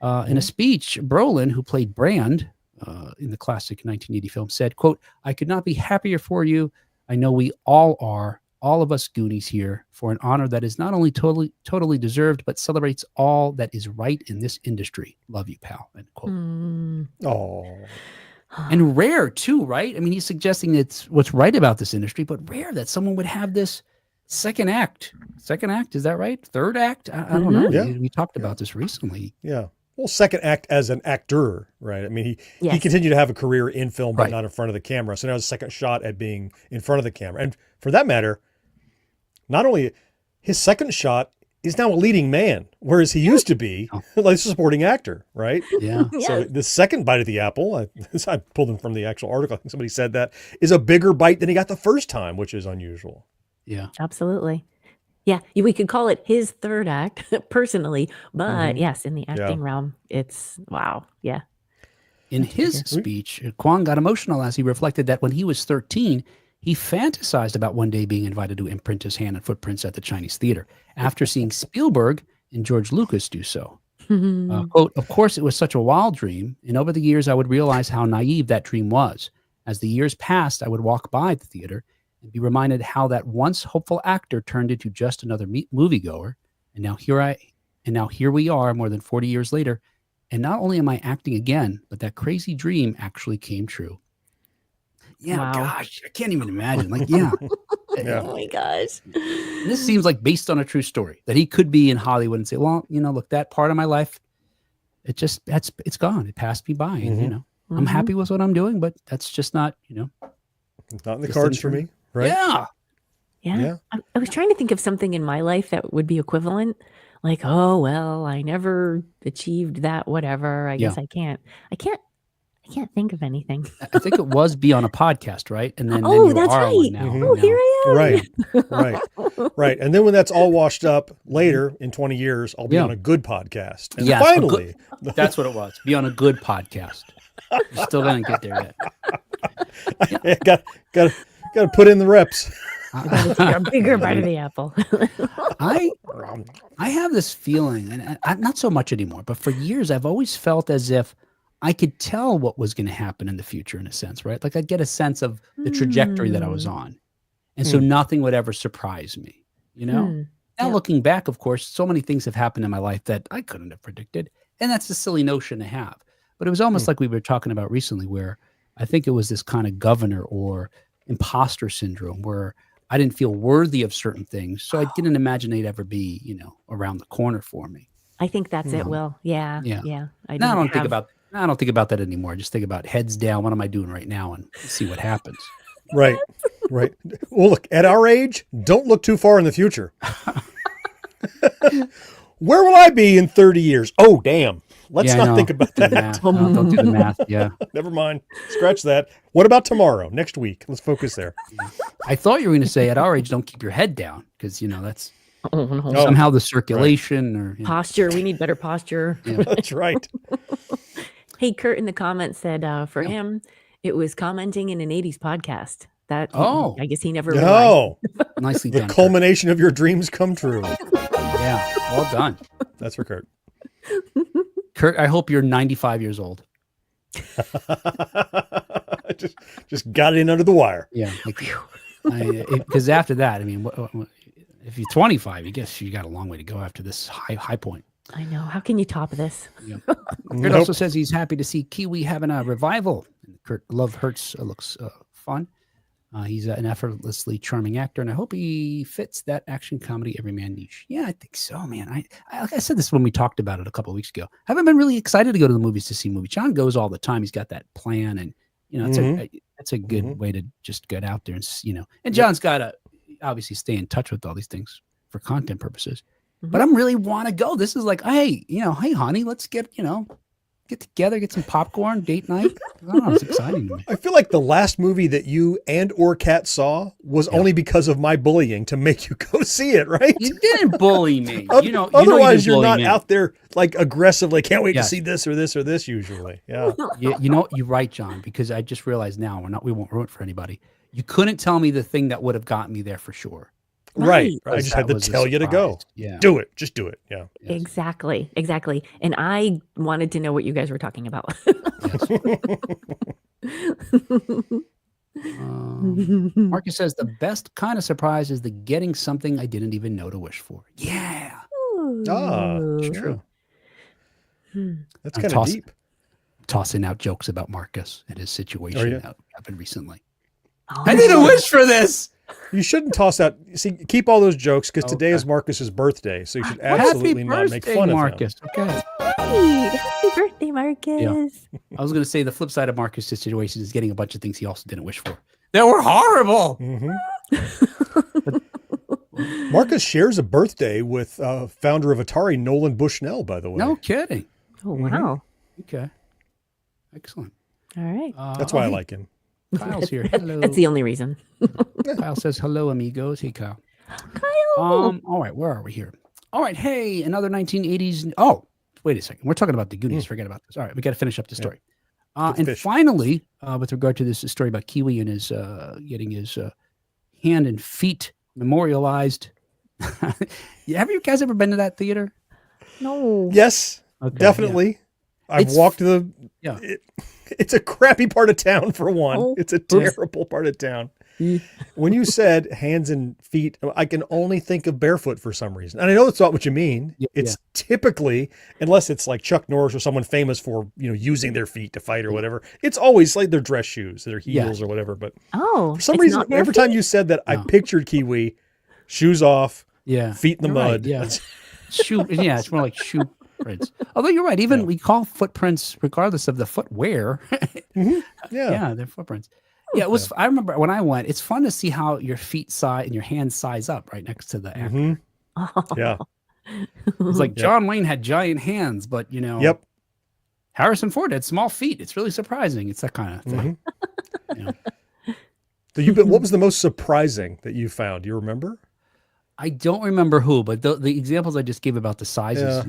In a speech, Brolin, who played Brand in the classic 1980 film, said, quote, "I could not be happier for you. I know we all are. all of us Goonies here for an honor that is not only totally deserved, but celebrates all that is right in this industry. Love you, pal. End quote. Oh, And rare too, right? I mean, he's suggesting it's what's right about this industry, but rare that someone would have this second act. Second act, is that right? Third act? I don't know. Yeah. We talked about this recently. yeah. Well, second act as an actor, right? I mean, he Yes. continued to have a career in film, but Right. not in front of the camera. So now his second shot at being in front of the camera. And for that matter, not only his second shot is now a leading man, whereas he used to be like a supporting actor, right? Yeah. So Yes. the second bite of the apple, I pulled him from the actual article. I think somebody said that, is a bigger bite than he got the first time, which is unusual. Yeah. Absolutely. Yeah, we could call it his third act personally, but yes, in the acting realm, it's wow. Yeah. In his speech, Quan got emotional as he reflected that when he was 13, he fantasized about one day being invited to imprint his hand and footprints at the Chinese theater after seeing Spielberg and George Lucas do so. Quote, of course, it was such a wild dream, and over the years, I would realize how naive that dream was. As the years passed, I would walk by the theater and be reminded how that once hopeful actor turned into just another moviegoer. And now here we are more than 40 years later. And not only am I acting again, but that crazy dream actually came true. Yeah, Wow. gosh, I can't even imagine. Like, yeah. Yeah. Oh my gosh. This seems like based on a true story that he could be in Hollywood and say, well, look, that part of my life, it's gone. It passed me by. And, I'm happy with what I'm doing, but that's just not, Not in the Just cards didn't for turn- me, right? Yeah. Yeah. I was trying to think of something in my life that would be equivalent. Like, oh well, I never achieved that, whatever. I guess I can't think of anything. I think it was be on a podcast, right? And then Oh, you that's are right. one now. Mhm. Oh, now. here I am. Right. And then when that's all washed up later in 20 years, I'll be Yeah. on a good podcast. And Yes, a finally, That's what it was. Be on a good podcast. You're still gonna get there yet. got to put in the reps. A bigger bite of the apple. I have this feeling, and not so much anymore, but for years I've always felt as if I could tell what was going to happen in the future, in a sense, right? Like I'd get a sense of the trajectory that I was on, and so nothing would ever surprise me. Now, Yep. looking back, of course, so many things have happened in my life that I couldn't have predicted, and that's a silly notion to have. But it was almost like we were talking about recently, where I think it was this kind of governor or imposter syndrome, where I didn't feel worthy of certain things, so I didn't imagine they'd ever be, around the corner for me. I think that's it, Will. Yeah. Yeah. Yeah. Now I don't think about that anymore. I just think about heads down. What am I doing right now, and see what happens. Right. Well, look, at our age, don't look too far in the future. Where will I be in 30 years? Oh, damn. Let's not think about Do the that. math. No, don't do the math. Yeah. Never mind. Scratch that. What about tomorrow, next week? Let's focus there. I thought you were going to say at our age, don't keep your head down, because that's Oh, no. Oh, somehow the circulation or Posture. We need better posture. That's right. Hey, Kurt in the comments said for him, it was commenting in an 80s podcast. That Oh. I guess he never realized. No, nicely the done. culmination of your dreams come true. Kurt. Yeah, well done, That's for Kurt. Kurt. I hope you're 95 years old. just got it in under the wire. Yeah, because after that, I mean, if you're 25, I guess you got a long way to go after this high point. I know. How can you top this? Yeah. Kurt Nope. also says he's happy to see Kiwi having a revival. Kurt Love Hurts looks fun. He's an effortlessly charming actor, and I hope he fits that action comedy everyman niche. Yeah, I think so, man. Like I said this when we talked about it a couple of weeks ago. I haven't been really excited to go to the movies to see movies. John goes all the time. He's got that plan, and it's a good way to just get out there and And John's got to obviously stay in touch with all these things for content purposes. But I'm really want to go. This is like, hey, hey, honey, let's get together, get some popcorn, date night. I don't know, it's exciting to me. I feel like the last movie that you and or Kat saw was only because of my bullying to make you go see it, right? You didn't bully me. Otherwise, you you're didn't not bully me. out there like aggressively. Can't wait to Yes. see this or this or this. Usually, yeah. You're right, John, because I just realized now we won't ruin it for anybody. You couldn't tell me the thing that would have gotten me there for sure. Right. Right. I just had That to was a tell you to go. surprise. Yeah. Do it. Just do it. Yeah. Yes. Exactly. And I wanted to know what you guys were talking about. Marcus says the best kind of surprise is the getting something I didn't even know to wish for. Yeah. Ooh. True. Hmm. That's kind of deep. Tossing out jokes about Marcus and his situation that happened recently. Oh. I didn't wish for this. You shouldn't toss out. See, keep all those jokes because today is Marcus's birthday, so you should absolutely not make fun Marcus. of him. Okay. Happy birthday, Marcus. Yeah. I was going to say the flip side of Marcus' situation is getting a bunch of things he also didn't wish for. They were horrible. Marcus shares a birthday with founder of Atari, Nolan Bushnell, by the way. No kidding. Oh, wow. Okay. Excellent. All right. That's why I like him. Kyle's here. Hello. That's the only reason. Kyle says hello, amigos. Hey, Kyle. Kyle. All right. Where are we here? All right. Hey, another 1980s. Oh, wait a second. We're talking about the Goonies. Forget about this. All right. We got to finish up the story. And finally, with regard to this story about Kiwi and his getting his hand and feet memorialized. Have you guys ever been to that theater? No. Yes, definitely. Yeah. I've walked the. Yeah. It's a crappy part of town for one. Oh. It's a terrible part of town. When you said hands and feet, I can only think of barefoot for some reason. And I know that's not what you mean. It's typically, unless it's like Chuck Norris or someone famous for, using their feet to fight or whatever, it's always like their dress shoes, their heels or whatever. But for some reason, every time you said that, I pictured Kiwi, shoes off, feet in the mud. Right, yeah. It's more like shoe prints. Although you're right, even we call footprints regardless of the footwear. Yeah, they're footprints. Yeah, it was. I remember when I went. It's fun to see how your feet size and your hands size up right next to the actor. Yeah, it's like John Wayne had giant hands, but Harrison Ford had small feet. It's really surprising. It's that kind of thing. So what was the most surprising that you found? Do you remember? I don't remember who, but the examples I just gave about the sizes. I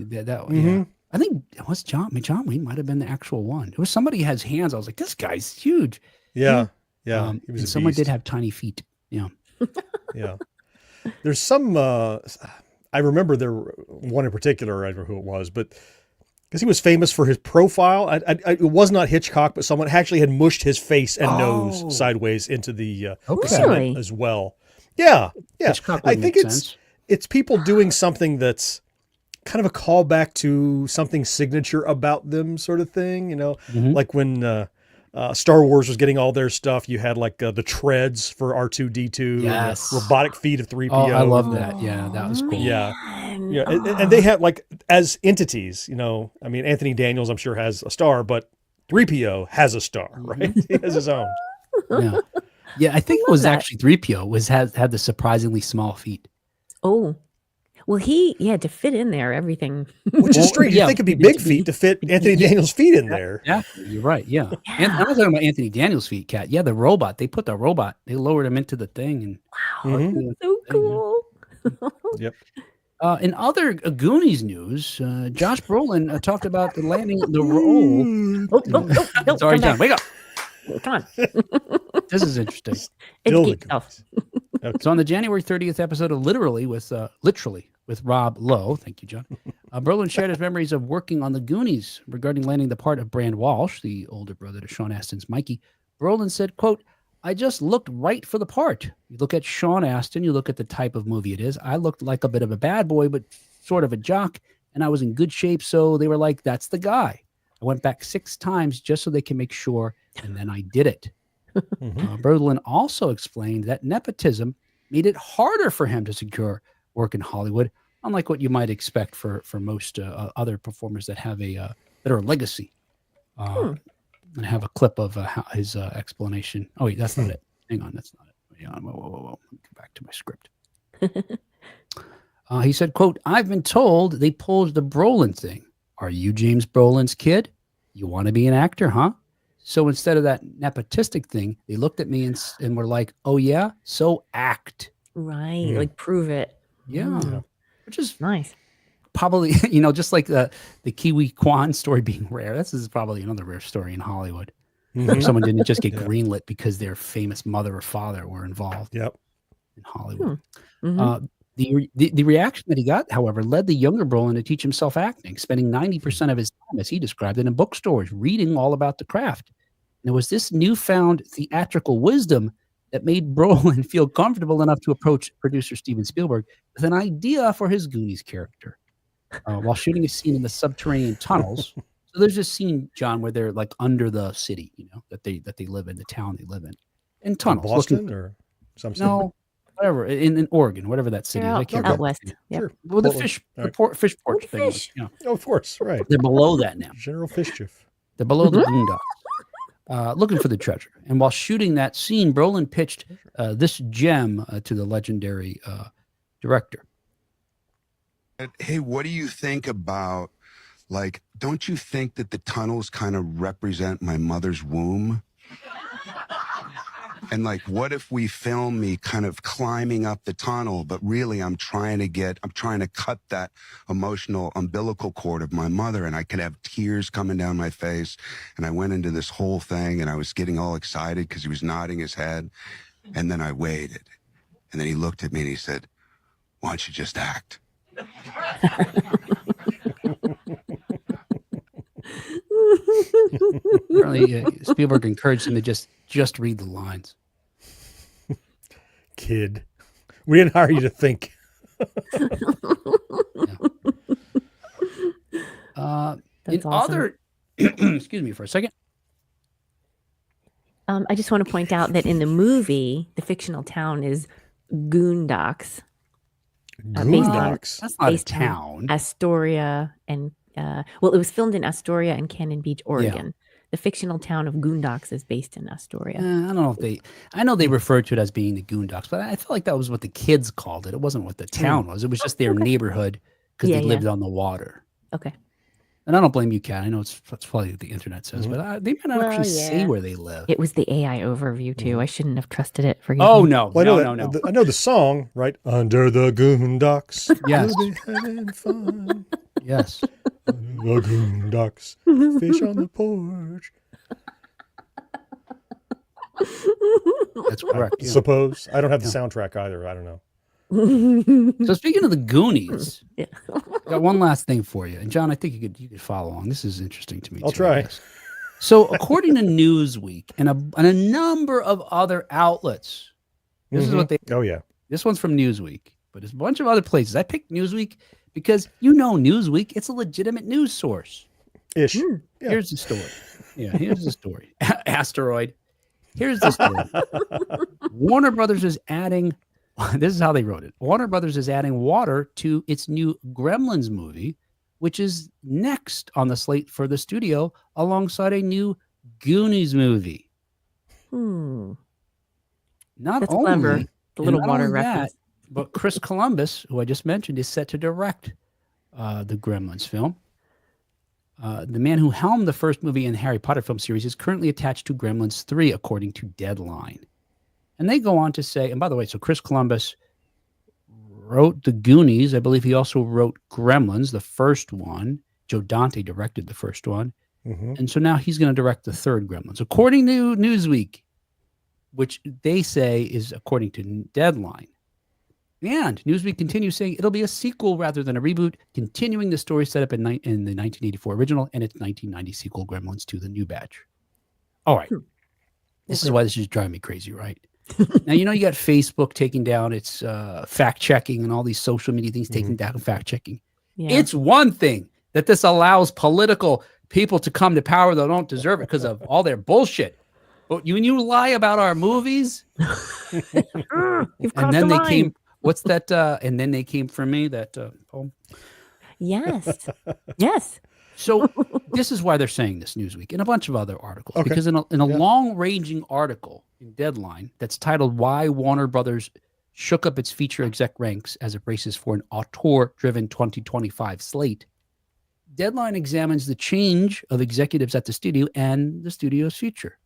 think it was John Wayne might have been the actual one. It was somebody who has hands. I was like, this guy's huge. Yeah. He was and a someone beast. did have tiny feet. Yeah. Yeah. There's some, I remember one in particular, I don't know who it was, but because he was famous for his profile. It was not Hitchcock, but someone actually had mushed his face and nose sideways into the cement as well. Yeah. Yeah. I think it's people doing something that's kind of a callback to something signature about them sort of thing, like when Star Wars was getting all their stuff. You had like the treads for R2-D2, yes, and the robotic feet of 3PO. Oh, I love that. Yeah, that was cool. Yeah, and they had like as entities. I mean, Anthony Daniels, I'm sure, has a star, but 3PO has a star, right? He has his own. Yeah. I think it was actually 3PO had the surprisingly small feet. Oh. Well, he had to fit in there, everything. Which is strange. You think it'd be big feet to fit Anthony Daniels' feet in there. Yeah, you're right. Yeah. And I'm not talking about Anthony Daniels' feet, Kat. Yeah, the robot. They put the robot. They lowered him into the thing. And So cool. Yep. In other Goonies news, Josh Brolin talked about the landing the role. It's already done. Wake up. Come on. This is interesting. Educate yourself. So on the January 30th episode of Literally with Rob Lowe, thank you, John, Brolin shared his memories of working on the Goonies regarding landing the part of Brand Walsh, the older brother to Sean Astin's Mikey. Brolin said, quote, I just looked right for the part. You look at Sean Astin, you look at the type of movie it is. I looked like a bit of a bad boy, but sort of a jock, and I was in good shape, so they were like, that's the guy. I went back 6 times just so they can make sure, and then I did it. Brolin also explained that nepotism made it harder for him to secure work in Hollywood, unlike what you might expect for most other performers that have that are a legacy. And have a clip of his explanation. Oh, wait, that's not it. Hang on, that's not it. Hang on, whoa. Let me go back to my script. He said, quote, I've been told they pulled the Brolin thing. Are you James Brolin's kid? You want to be an actor, huh? So instead of that nepotistic thing, they looked at me and were like, oh, yeah? So act. Right. Like prove it. Yeah. Which is nice. Probably, just like the Kiwi Quan story being rare. This is probably another rare story in Hollywood. Someone didn't just get greenlit because their famous mother or father were involved in Hollywood. The reaction that he got, however, led the younger Brolin to teach himself acting, spending 90% of his time, as he described it, in bookstores, reading all about the craft. And it was this newfound theatrical wisdom that made Brolin feel comfortable enough to approach producer Steven Spielberg with an idea for his Goonies character while shooting a scene in the subterranean tunnels. So there's this scene, John, where they're like under the city, that they live in, the town they live in tunnels. Boston or some city? No, whatever, in Oregon, whatever that city is. I can't out remember. west. Yep. Sure. Well, the Portland. fish, All the right. fish porch Oh, thing. fish. Oh, of course, right. They're below that now. General Fishchiff. They're below the boondocks, looking for the treasure. And while shooting that scene, Brolin pitched this gem to the legendary director. Hey, what do you think about, like, don't you think that the tunnels kind of represent my mother's womb? And like, what if we film me kind of climbing up the tunnel, but really I'm trying to cut that emotional umbilical cord of my mother, and I could have tears coming down my face. And I went into this whole thing and I was getting all excited because he was nodding his head. And then I waited. And then he looked at me and he said, why don't you just act? Apparently, Spielberg encouraged him to just read the lines. Kid. We didn't hire you to think. In awesome. other, excuse me for a second. I just want to point out that in the movie, the fictional town is Goondocks. Based on- Goondocks. That's not a based on town. Astoria and well, it was filmed in Astoria and Cannon Beach, Oregon. The fictional town of Goondocks is based in Astoria. I don't know if I know they referred to it as being the Goondocks, but I felt like that was what the kids called it. It wasn't what the town was. It was just their neighborhood because Yeah, they yeah. lived on the water. Okay. And I don't blame you, Kat. I know that's probably what the internet says, but they might not Well, actually say yeah. where they live. It was the AI overview too. I shouldn't have trusted it. Forgive Oh me. no, Well, no. I know the song, right? Under the Goondocks. Yes. We'll be having fun. Yes. Under the Goondocks. Fish on the porch. That's correct. yeah. Suppose. I don't have the soundtrack either. I don't know. So speaking of the Goonies, Yeah. I got one last thing for you. And John, I think you could follow along. This is interesting to me. I'll too, I try. guess. So according to Newsweek and a number of other outlets, this is what they Oh, yeah. this one's from Newsweek, but there's a bunch of other places. I picked Newsweek because Newsweek, it's a legitimate news source. Ish. Hmm. Yeah. Here's the story. Yeah, here's the story. Asteroid. Here's the story. Warner Brothers is adding, this is how they wrote it. Warner Brothers is adding water to its new Gremlins movie, which is next on the slate for the studio alongside a new Goonies movie. Hmm. Not That's only, clever. The little not water only reference. but Chris Columbus, who I just mentioned, is set to direct the Gremlins film. The man who helmed the first movie in the Harry Potter film series is currently attached to Gremlins 3, according to Deadline. And they go on to say, and by the way, so Chris Columbus wrote the Goonies. I believe he also wrote Gremlins, the first one. Joe Dante directed the first one. Mm-hmm. And so now he's going to direct the third Gremlins, according to Newsweek, which they say is according to Deadline. And Newsweek continues saying it'll be a sequel rather than a reboot, continuing the story set up in the 1984 original and its 1990 sequel, Gremlins 2, the new batch. All right. This is why this is driving me crazy, right? Now, you got Facebook taking down its fact-checking and all these social media things taking down fact-checking. Yeah. It's one thing that this allows political people to come to power that don't deserve it because of all their bullshit. But when you lie about our movies, You've and crossed then the they line. came, what's that? And then they came for me, that poem. Yes. Yes. So this is why they're saying this, Newsweek, and a bunch of other articles. Okay. Because in a long-ranging article in Deadline that's titled "Why Warner Brothers Shook Up Its Feature Exec Ranks as It Races for an Auteur-Driven 2025 Slate," Deadline examines the change of executives at the studio and the studio's future.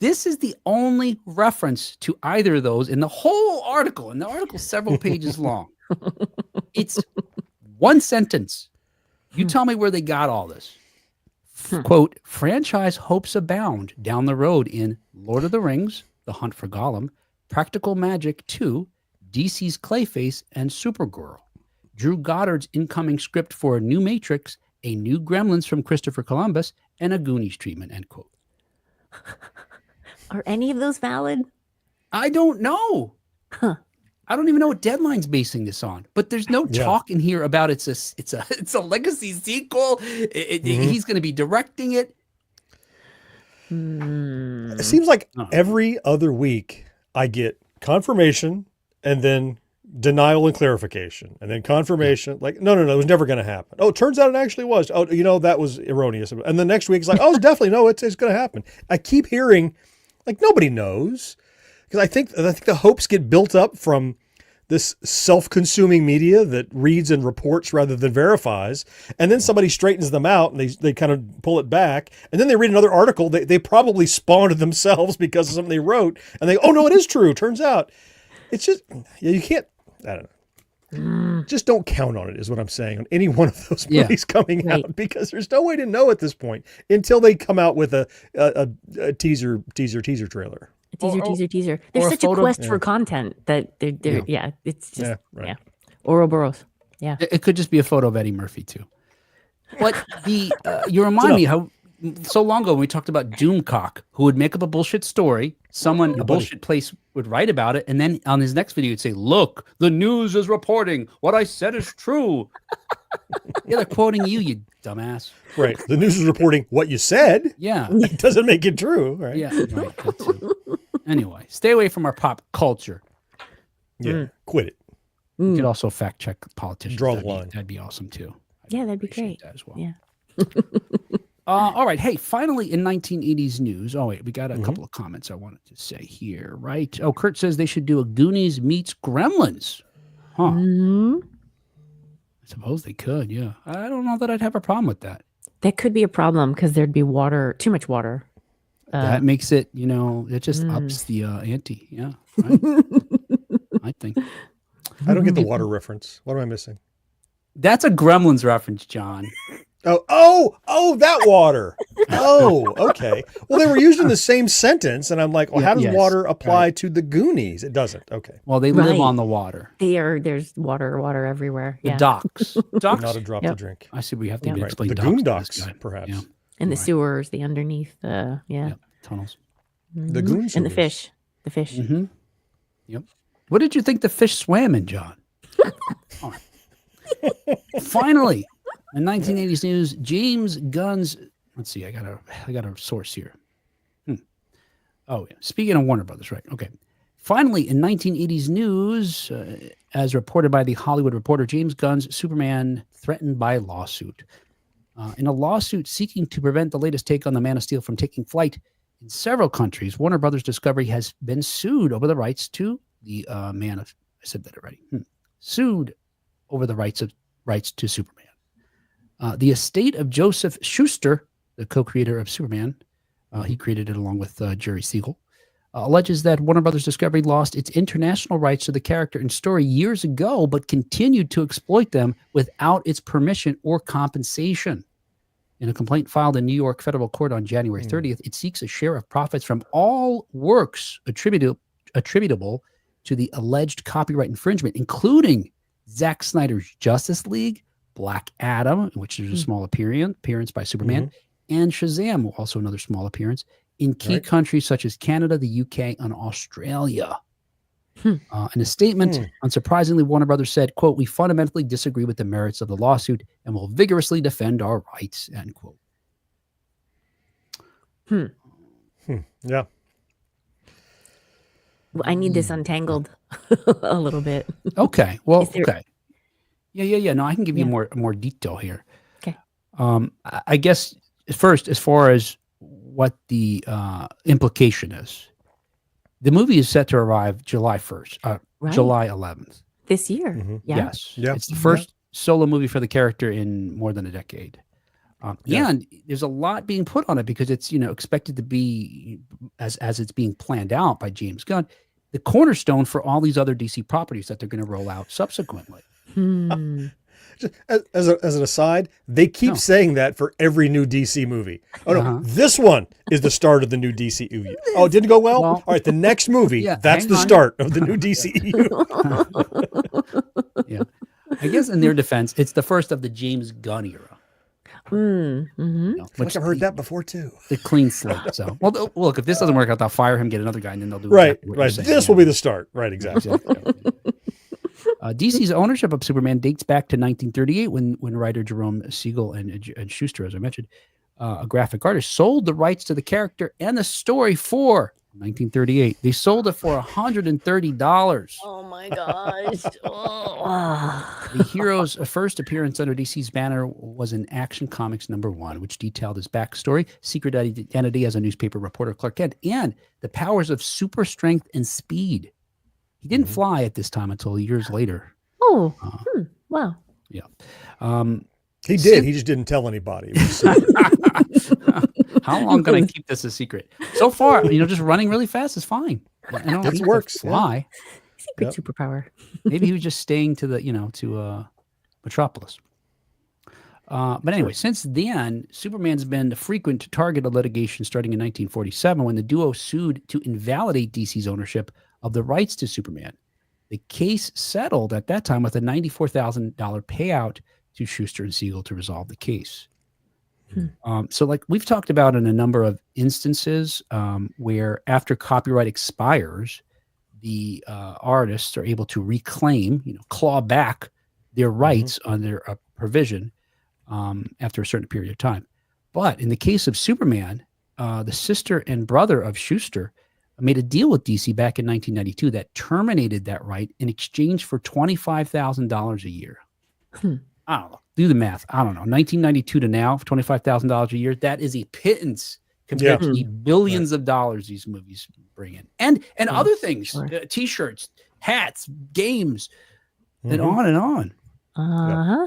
This is the only reference to either of those in the whole article, and the article's several pages long. It's one sentence. You tell me where they got all this. Quote, franchise hopes abound down the road in Lord of the Rings, The Hunt for Gollum, Practical Magic 2, DC's Clayface, and Supergirl. Drew Goddard's incoming script for a new Matrix, a new Gremlins from Christopher Columbus, and a Goonies treatment, end quote. Are any of those valid? I don't know. Huh. I don't even know what Deadline's basing this on, but there's no Yeah. talk in here about it's a legacy sequel. He's going to be directing it. It seems like Oh. every other week I get confirmation and then denial and clarification and then confirmation. Like, no, it was never going to happen. Oh, it turns out it actually was. Oh, that was erroneous. And the next week it's like, oh, it's definitely, no, it's going to happen. I keep hearing like nobody knows, because I think the hopes get built up from this self-consuming media that reads and reports rather than verifies. And then somebody straightens them out and they kind of pull it back. And then they read another article. They probably spawned themselves because of something they wrote. And they, oh no, it is true. Turns out it's just, you can't, I don't know. Just don't count on it is what I'm saying on any one of those movies coming out, because there's no way to know at this point until they come out with a teaser trailer. Teaser. There's such a quest for content that they're it's just Ouroboros. Yeah. It could just be a photo of Eddie Murphy too. But you remind me how so long ago when we talked about Doomcock, who would make up a bullshit story, a bullshit place would write about it, and then on his next video he'd say, "Look, the news is reporting what I said is true." Yeah, they're quoting you dumbass. Right. The news is reporting what you said. Yeah. It doesn't make it true, right? Yeah. Right. That too. Anyway, stay away from our pop culture. Yeah. Quit it. You could also fact check politicians. Draw the line. That'd be awesome too. That'd be Appreciate great. that as well. Yeah. All right. Hey, finally in 1980s news. Oh, wait, we got a couple of comments I wanted to say here, right? Oh, Kurt says they should do a Goonies meets Gremlins. Huh. I suppose they could, yeah. I don't know that I'd have a problem with that. That could be a problem because there'd be too much water. That makes it, it just ups the ante. Yeah. Right? I think. I don't get the water reference. What am I missing? That's a Gremlins reference, John. Oh, that water. Oh, okay. Well, they were used in the same sentence, and I'm like, well, how does water apply to the Goonies? It doesn't. Okay. Well, they live on the water. There's water everywhere. The docks. Not a drop to drink. I see we have to explain the docks. Goon to docks, this guy. perhaps. Yeah. And the sewers, the underneath, tunnels. The Goon and the sewers. fish. Mm-hmm. Yep. What did you think the fish swam in, John? Oh. Finally, in 1980s news, James Gunn's. Let's see. I got a source here. Oh, yeah. Speaking of Warner Brothers, right? Okay. Finally, in 1980s news, as reported by the Hollywood Reporter, James Gunn's Superman threatened by lawsuit. In a lawsuit seeking to prevent the latest take on the Man of Steel from taking flight in several countries, Warner Brothers Discovery has been sued over the rights to the Man of. I said that already. Sued over the rights to Superman. The estate of Joseph Schuster, the co-creator of Superman, he created it along with Jerry Siegel, alleges that Warner Brothers Discovery lost its international rights to the character and story years ago, but continued to exploit them without its permission or compensation. In a complaint filed in New York federal court on January 30th, it seeks a share of profits from all works attributable to the alleged copyright infringement, including Zack Snyder's Justice League, Black Adam, in which there's a small appearance by Superman, and Shazam, also another small appearance, in key countries such as Canada, the UK, and Australia. In a statement, unsurprisingly, Warner Brothers said, quote, "We fundamentally disagree with the merits of the lawsuit and will vigorously defend our rights," end quote. Yeah. Well, I need this untangled a little bit. Okay. Well, there- okay. Yeah. No, I can give you more detail here. Okay. I guess first, as far as what the implication is, the movie is set to arrive July 1st, July 11th. This year. Yes. Yeah. It's the first solo movie for the character in more than a decade. And there's a lot being put on it because it's, expected to be, as it's being planned out by James Gunn, the cornerstone for all these other DC properties that they're going to roll out subsequently. Just as an aside, they keep saying that for every new DC movie. Oh no, this one is the start of the new DCU. Oh, it didn't go well? All right, the next movie, that's the start of the new DCU. Yeah. I guess in their defense, it's the first of the James Gunn era. Mm-hmm. You know, I feel like I've heard that before too. the clean slate. So, well, look, if this doesn't work out, they'll fire him, get another guy, and then they'll do Right, exactly what you're right. saying. This Yeah. will be the start. Right, exactly. DC's ownership of Superman dates back to 1938 when writer Jerome Siegel and Schuster, as I mentioned, a graphic artist, sold the rights to the character and the story for 1938. They sold it for $130. Oh my gosh. Oh. The hero's first appearance under DC's banner was in Action Comics #1, which detailed his backstory, secret identity as a newspaper reporter, Clark Kent, and the powers of super strength and speed. He didn't fly at this time until years later. Oh, wow. Yeah. He did. He just didn't tell anybody. It was secret. How long can I keep this a secret? So far, just running really fast is fine. I don't It need to works, Fly. Secret superpower. Maybe he was just staying to the, to Metropolis. But anyway, since then, Superman's been a frequent target of litigation starting in 1947 when the duo sued to invalidate DC's ownership of the rights to Superman. The case settled at that time with a $94,000 payout to Schuster and Siegel to resolve the case. So like we've talked about in a number of instances where after copyright expires, the artists are able to reclaim, claw back their rights under a provision after a certain period of time. But in the case of Superman, the sister and brother of Schuster made a deal with DC back in 1992 that terminated that right in exchange for $25,000 a year. I don't know. Do the math. I don't know. 1992 to now, $25,000 a year. That is a pittance compared to the billions of dollars these movies bring in, and other things, Sure. T-shirts, hats, games, and on and on. Uh-huh.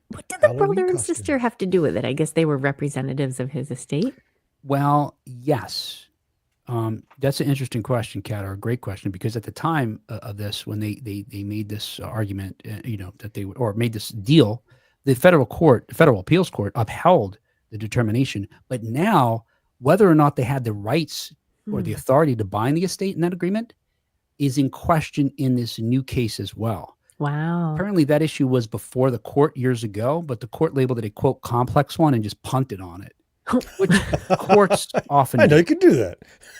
What did the Halloween brother and costumes. sister have to do with it? I guess they were representatives of his estate. Well, yes. That's an interesting question, Kat, or a great question, because at the time of this, when they made this argument, that they would, or made this deal, the federal appeals court upheld the determination. But now, whether or not they had the rights or the authority to bind the estate in that agreement is in question in this new case as well. Wow. Apparently, that issue was before the court years ago, but the court labeled it a, quote, complex one and just punted on it, which courts often I know do. you could do that.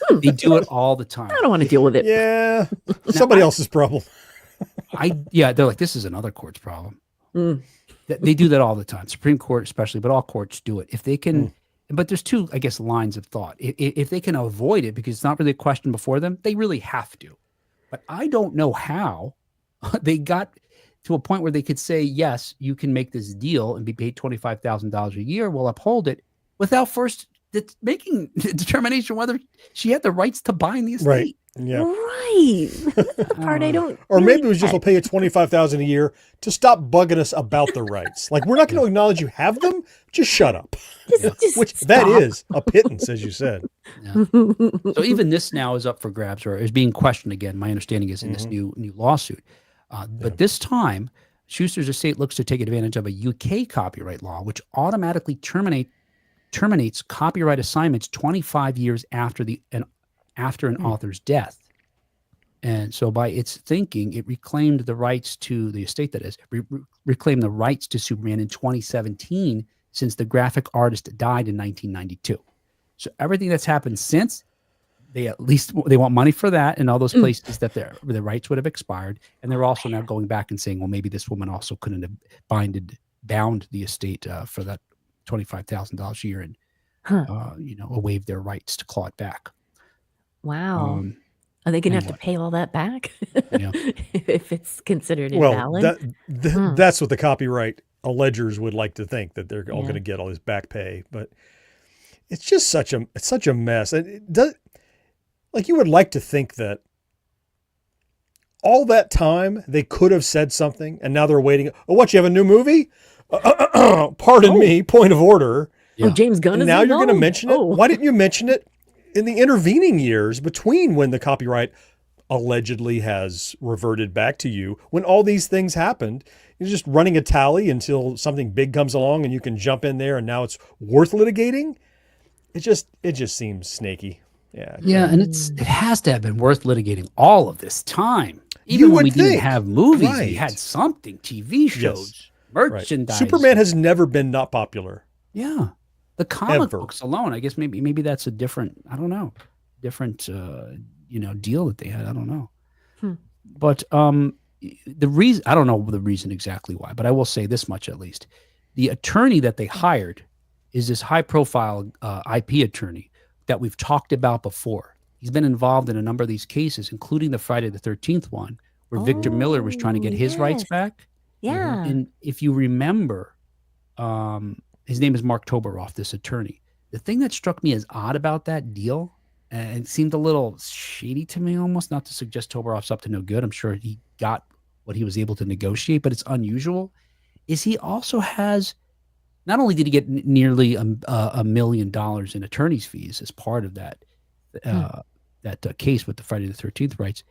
They do it all the time. I don't want to deal with it. Yeah. Somebody else's problem. They're like, this is another court's problem. They do that all the time. Supreme Court especially, but all courts do it. If they can, but there's two, I guess, lines of thought. If they can avoid it because it's not really a question before them, they really have to. But I don't know how they got to a point where they could say, yes, you can make this deal and be paid $25,000 a year. We'll uphold it without first making the determination whether she had the rights to bind the estate. Right. Yeah. Right. That's the part I don't. Or really maybe it was just get. we'll pay you $25,000 a year to stop bugging us about the rights. Like we're not going to acknowledge you have them. Just shut up. Just Which that stop. is a pittance, as you said. Yeah. So even this now is up for grabs or is being questioned again. My understanding is in this new lawsuit. But this time, Schuster's estate looks to take advantage of a UK copyright law, which automatically terminates copyright assignments 25 years after an author's death. And so by its thinking, it reclaimed the rights to the estate, that is, reclaimed the rights to Superman in 2017 since the graphic artist died in 1992. So everything that's happened since, they want money for that and all those places that the rights would have expired. And they're also now going back and saying, well, maybe this woman also couldn't have bound the estate for that $25,000 a year and, waive their rights to claw it back. Wow. Are they going to have to pay all that back Yeah. if it's considered Well, invalid? that's what the copyright allegers would like to think, that they're all Yeah. going to get all this back pay. But it's just such a mess. And it does, like, you would like to think that all that time they could have said something, and now they're waiting. Oh, what, you have a new movie? Pardon me, point of order. Oh, James Gunn And is now you're going to involved? mention it? Oh. Why didn't you mention it in the intervening years between when the copyright allegedly has reverted back to you, when all these things happened? You're just running a tally until something big comes along and you can jump in there and now it's worth litigating. It just seems snaky. Yeah. Yeah, and it has to have been worth litigating all of this time. You Even when would we didn't think. have movies, we Right. had something, TV shows. Right. Merchandise. Superman has never been not popular. Yeah. The comic Ever. books alone, I guess maybe that's a different, I don't know, different deal that they had. I don't know. But the reason, I don't know the reason exactly why, but I will say this much at least. The attorney that they hired is this high profile IP attorney that we've talked about before. He's been involved in a number of these cases, including the Friday the 13th one, where Victor Miller was trying to get his rights back. Yeah. And if you remember, his name is Mark Toberoff, this attorney. The thing that struck me as odd about that deal, and it seemed a little shady to me almost, not to suggest Toberoff's up to no good. I'm sure he got what he was able to negotiate, but it's unusual, is he also has, not only did he get nearly $1 million in attorney's fees as part of that case with the Friday the 13th rights,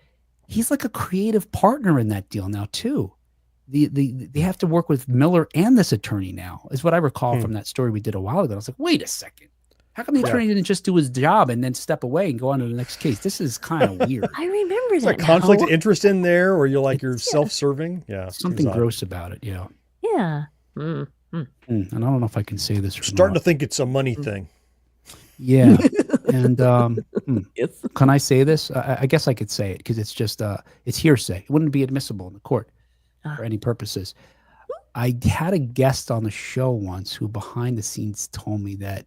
he's like a creative partner in that deal now too. They have to work with Miller and this attorney now, is what I recall from that story we did a while ago. I was like, wait a second. How come the attorney didn't just do his job and then step away and go on to the next case? This is kind of weird. I remember There's that. a conflict now. of interest in there, or you're self-serving. Yeah. Something gross about it. Yeah. Yeah. And I don't know if I can say this. Starting to think it's a money thing. Yeah. And Yes. can I say this? I guess I could say it because it's just it's hearsay. It wouldn't be admissible in the court for any purposes. I had a guest on the show once who behind the scenes told me that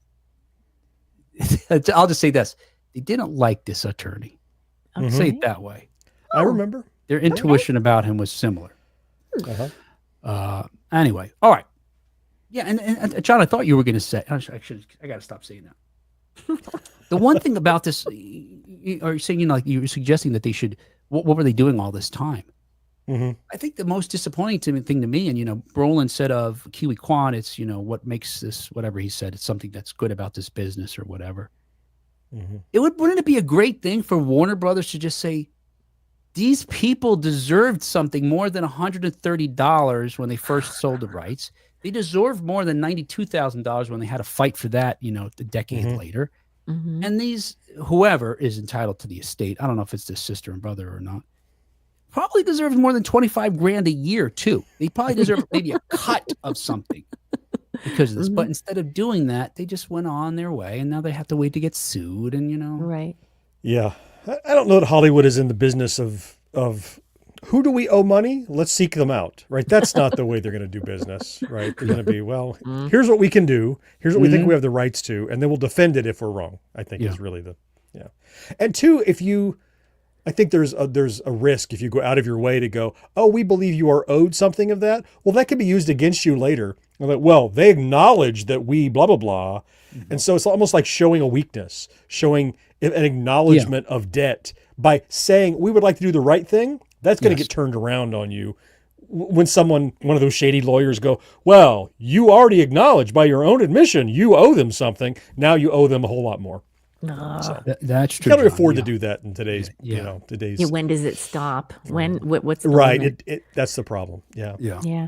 I'll just say this. They didn't like this attorney. I'll say it that way. I remember. Their intuition about him was similar. Anyway. All right. Yeah. And John, I thought you were going to say, I got to stop saying that. The one thing about this, are you saying, like you were suggesting that they should, what were they doing all this time? I think the most disappointing thing to me, and, Brolin said of Kiwi Quan, it's, what makes this, whatever he said, it's something that's good about this business or whatever. Wouldn't it be a great thing for Warner Brothers to just say, these people deserved something more than $130 when they first sold the rights. They deserved more than $92,000 when they had to fight for that, a decade later. And these, whoever is entitled to the estate, I don't know if it's the sister and brother or not, probably deserves more than 25 grand a year too. They probably deserve maybe a cut of something because of this. But instead of doing that, they just went on their way, and now they have to wait to get sued. And Right. Yeah, I don't know that Hollywood is in the business of who do we owe money? Let's seek them out. Right? That's not the way they're going to do business. Right? They're going to be, well, here's what we can do. Here's what we think we have the rights to, and then we'll defend it if we're wrong. I think is really and two, I think there's a risk if you go out of your way to go, oh, we believe you are owed something of that. Well, that could be used against you later. Like, well, they acknowledge that we blah, blah, blah. And so it's almost like showing a weakness, showing an acknowledgement of debt by saying we would like to do the right thing. That's going to get turned around on you when one of those shady lawyers go, well, you already acknowledged by your own admission, you owe them something. Now you owe them a whole lot more. So, that's true. you can't afford to do that in today's, today's. Yeah, when does it stop? What's the right? limit? That's the problem. Yeah.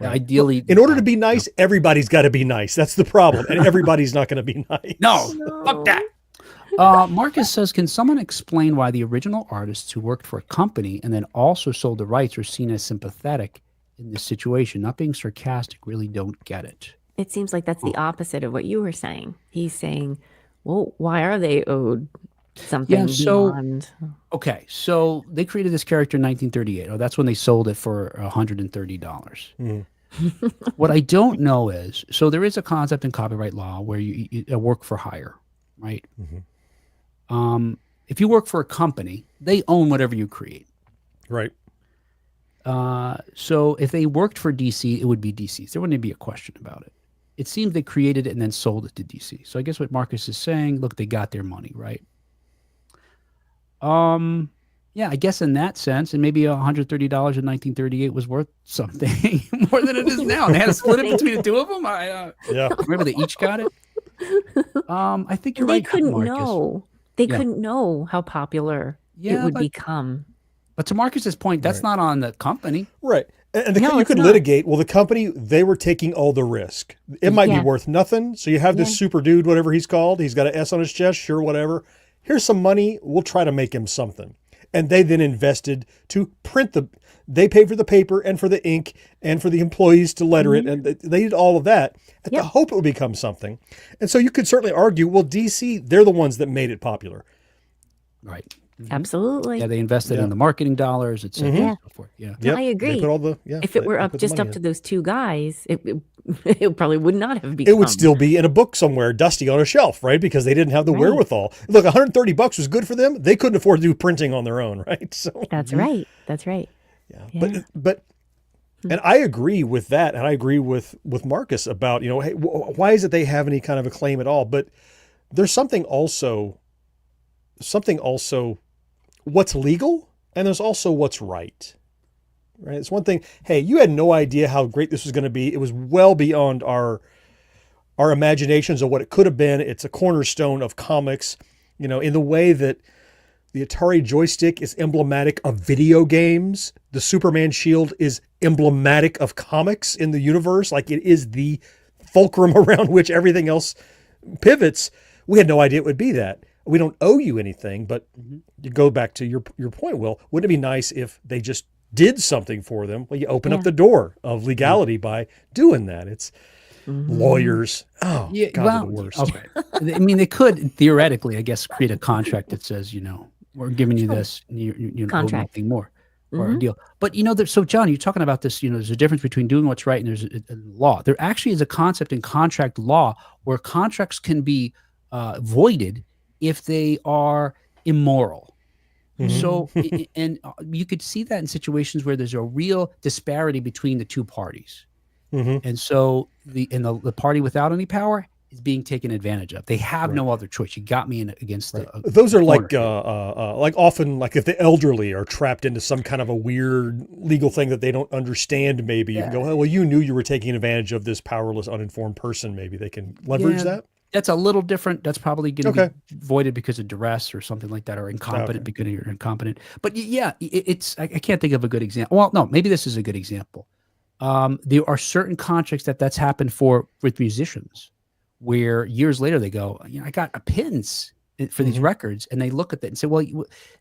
Ideally, in order to be nice, everybody's got to be nice. That's the problem, and everybody's not going to be nice. No, fuck that. Marcus says, can someone explain why the original artists who worked for a company and then also sold the rights are seen as sympathetic in this situation? Not being sarcastic, really don't get it. It seems like that's the opposite of what you were saying. He's saying, well, why are they owed something beyond? Okay, so they created this character in 1938. Oh, that's when they sold it for $130. What I don't know is, so there is a concept in copyright law where you work for hire, right? If you work for a company, they own whatever you create. Right. So if they worked for DC, it would be DC's. There wouldn't be a question about it. It seems they created it and then sold it to DC. So I guess what Marcus is saying, look, they got their money, right? Yeah, I guess in that sense, and maybe $130 in 1938 was worth something more than it is now. And they had to split it between the two of them. Remember they each got it. I think you're right. They couldn't Marcus. know. They couldn't know how popular it would become. But to Marcus's point, that's not on the company. Right. And you could litigate, well, the company, they were taking all the risk. It might be worth nothing. So you have this super dude, whatever he's called. He's got an S on his chest, sure, whatever. Here's some money. We'll try to make him something. And they then invested to print They paid for the paper and for the ink and for the employees to letter it, and they did all of that at the hope it would become something. And so you could certainly argue, well, DC, they're the ones that made it popular. Right. Absolutely. Yeah, they invested in the marketing dollars, et cetera, and so forth. Yeah. Yep. I agree. They put all the, If it were they up put the just money up to in. those two guys, it probably would not have become. It would still be in a book somewhere, dusty on a shelf, right? Because they didn't have the wherewithal. Look, $130 was good for them. They couldn't afford to do printing on their own, right? So That's right. That's right. Yeah. But and I agree with that, and I agree with Marcus about, hey, why is it they have any kind of a claim at all? But there's something also what's legal, and there's also what's right. Right? It's one thing, hey, you had no idea how great this was going to be. It was well beyond our imaginations of what it could have been. It's a cornerstone of comics, in the way that the Atari joystick is emblematic of video games. The Superman shield is emblematic of comics in the universe. Like, it is the fulcrum around which everything else pivots. We had no idea it would be that. We don't owe you anything, but you go back to your point, Will. Wouldn't it be nice if they just did something for them? Well, you open up the door of legality by doing that. It's lawyers. Oh, Yeah, God, well, they're the worst. okay. I mean, they could theoretically, I guess, create a contract that says, we're giving you this, and you owe Contract. nothing more, or a deal. But so John, you're talking about this. There's a difference between doing what's right and there's a law. There actually is a concept in contract law where contracts can be voided if they are immoral. So, and you could see that in situations where there's a real disparity between the two parties. And so the party without any power is being taken advantage of. They have no other choice. You got me in against Those are like often, like if the elderly are trapped into some kind of a weird legal thing that they don't understand, maybe you can go, oh, well, you knew you were taking advantage of this powerless, uninformed person. Maybe they can leverage that. That's a little different. That's probably going to be voided because of duress or something like that, or incompetent because you're incompetent. But yeah, I can't think of a good example. Well, no, maybe this is a good example. There are certain contracts that's happened with musicians, where years later they go, I got pins for these records, and they look at that and say, well,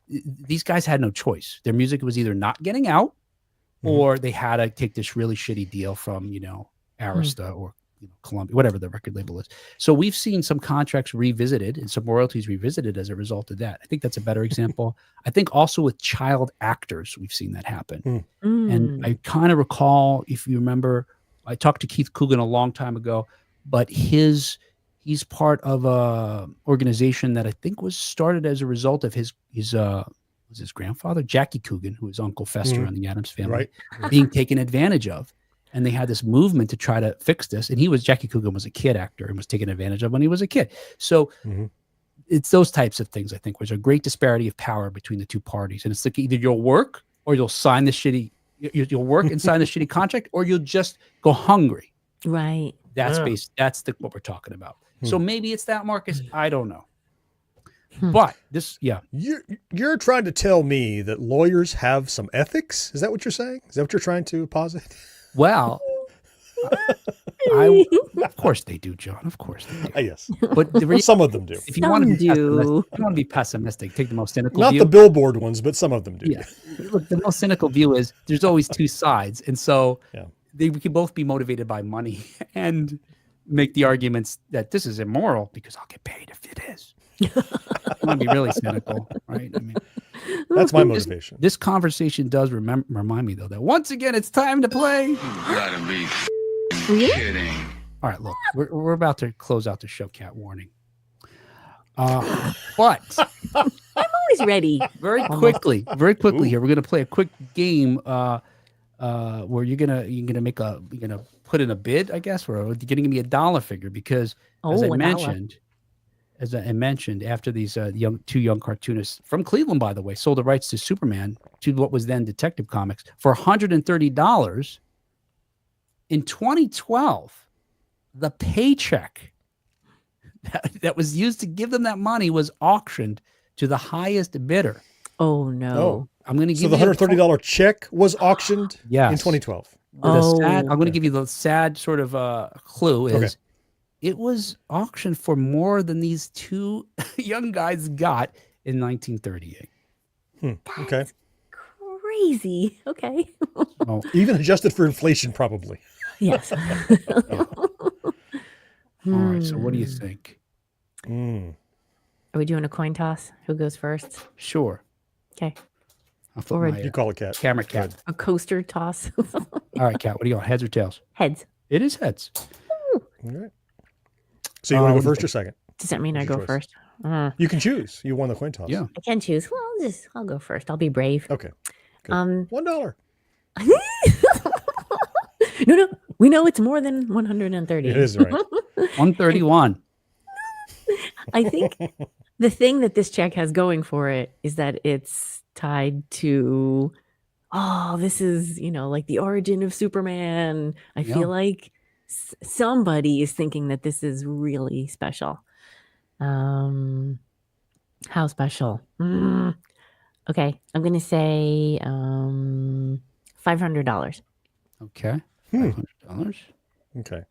these guys had no choice. Their music was either not getting out, or they had to take this really shitty deal from Arista or Columbia, whatever the record label is. So we've seen some contracts revisited and some royalties revisited as a result of that. I think that's a better example. I think also with child actors, we've seen that happen. And I kind of recall, if you remember, I talked to Keith Coogan a long time ago, but he's part of a organization that I think was started as a result of his grandfather, Jackie Coogan, who was Uncle Fester on the Addams Family, being taken advantage of. And they had this movement to try to fix this. And Jackie Coogan was a kid actor and was taken advantage of when he was a kid. So it's those types of things, I think, where there's a great disparity of power between the two parties. And it's like either you'll work or you'll sign the you'll work and sign the shitty contract, or you'll just go hungry. Right. That's what we're talking about. So maybe it's that, Marcus. I don't know. But You're trying to tell me that lawyers have some ethics? Is that what you're saying? Is that what you're trying to posit? Well, of course they do, John. Of course they do. Yes, but some of them do. If you want to be pessimistic, take the most cynical view. Not the billboard ones, but some of them do. Yeah. Look, the most cynical view is there's always two sides, and so we can both be motivated by money and make the arguments that this is immoral because I'll get paid if it is. I'm gonna be really cynical, right? I mean, that's my motivation. This conversation does remind me, though, that once again it's time to play. You gotta be kidding. All right, look, we're about to close out the show. Cat warning. But I'm always ready. Very quickly here, we're gonna play a quick game. Where you're gonna put in a bid, I guess, or you're gonna give me a dollar figure because as I mentioned, after these two young cartoonists from Cleveland, by the way, sold the rights to Superman to what was then Detective Comics for $130 in 2012. The paycheck that was used to give them that money was auctioned to the highest bidder. Oh no! I'm going to give you the $130 check was auctioned in 2012. I'm going to give you the sad sort of clue is. It was auctioned for more than these two young guys got in 1938. Okay. crazy. Okay. Oh, Even adjusted for inflation, probably. Yes. all right. So what do you think? Mm. Are we doing a coin toss? Who goes first? Sure. Okay. I'll flip Or my You call it cat. camera cat. a coaster toss. All right, cat. What do you got? Heads or tails? Heads. It is heads. All right. So you want to go Um, first or second? Does that mean I What's go your choice? first? You can choose. You won the coin toss. Yeah. I can choose. Well, I'll go first. I'll be brave. Okay. Good. Um, $1. no, we know it's more than 130. It is right. 131. I think the thing that this check has going for it is that it's tied to, this is, like the origin of Superman. I Yeah. feel like somebody is thinking that this is really special. How special? Okay, I'm going to say $500. Okay. Hmm. $500. Okay. All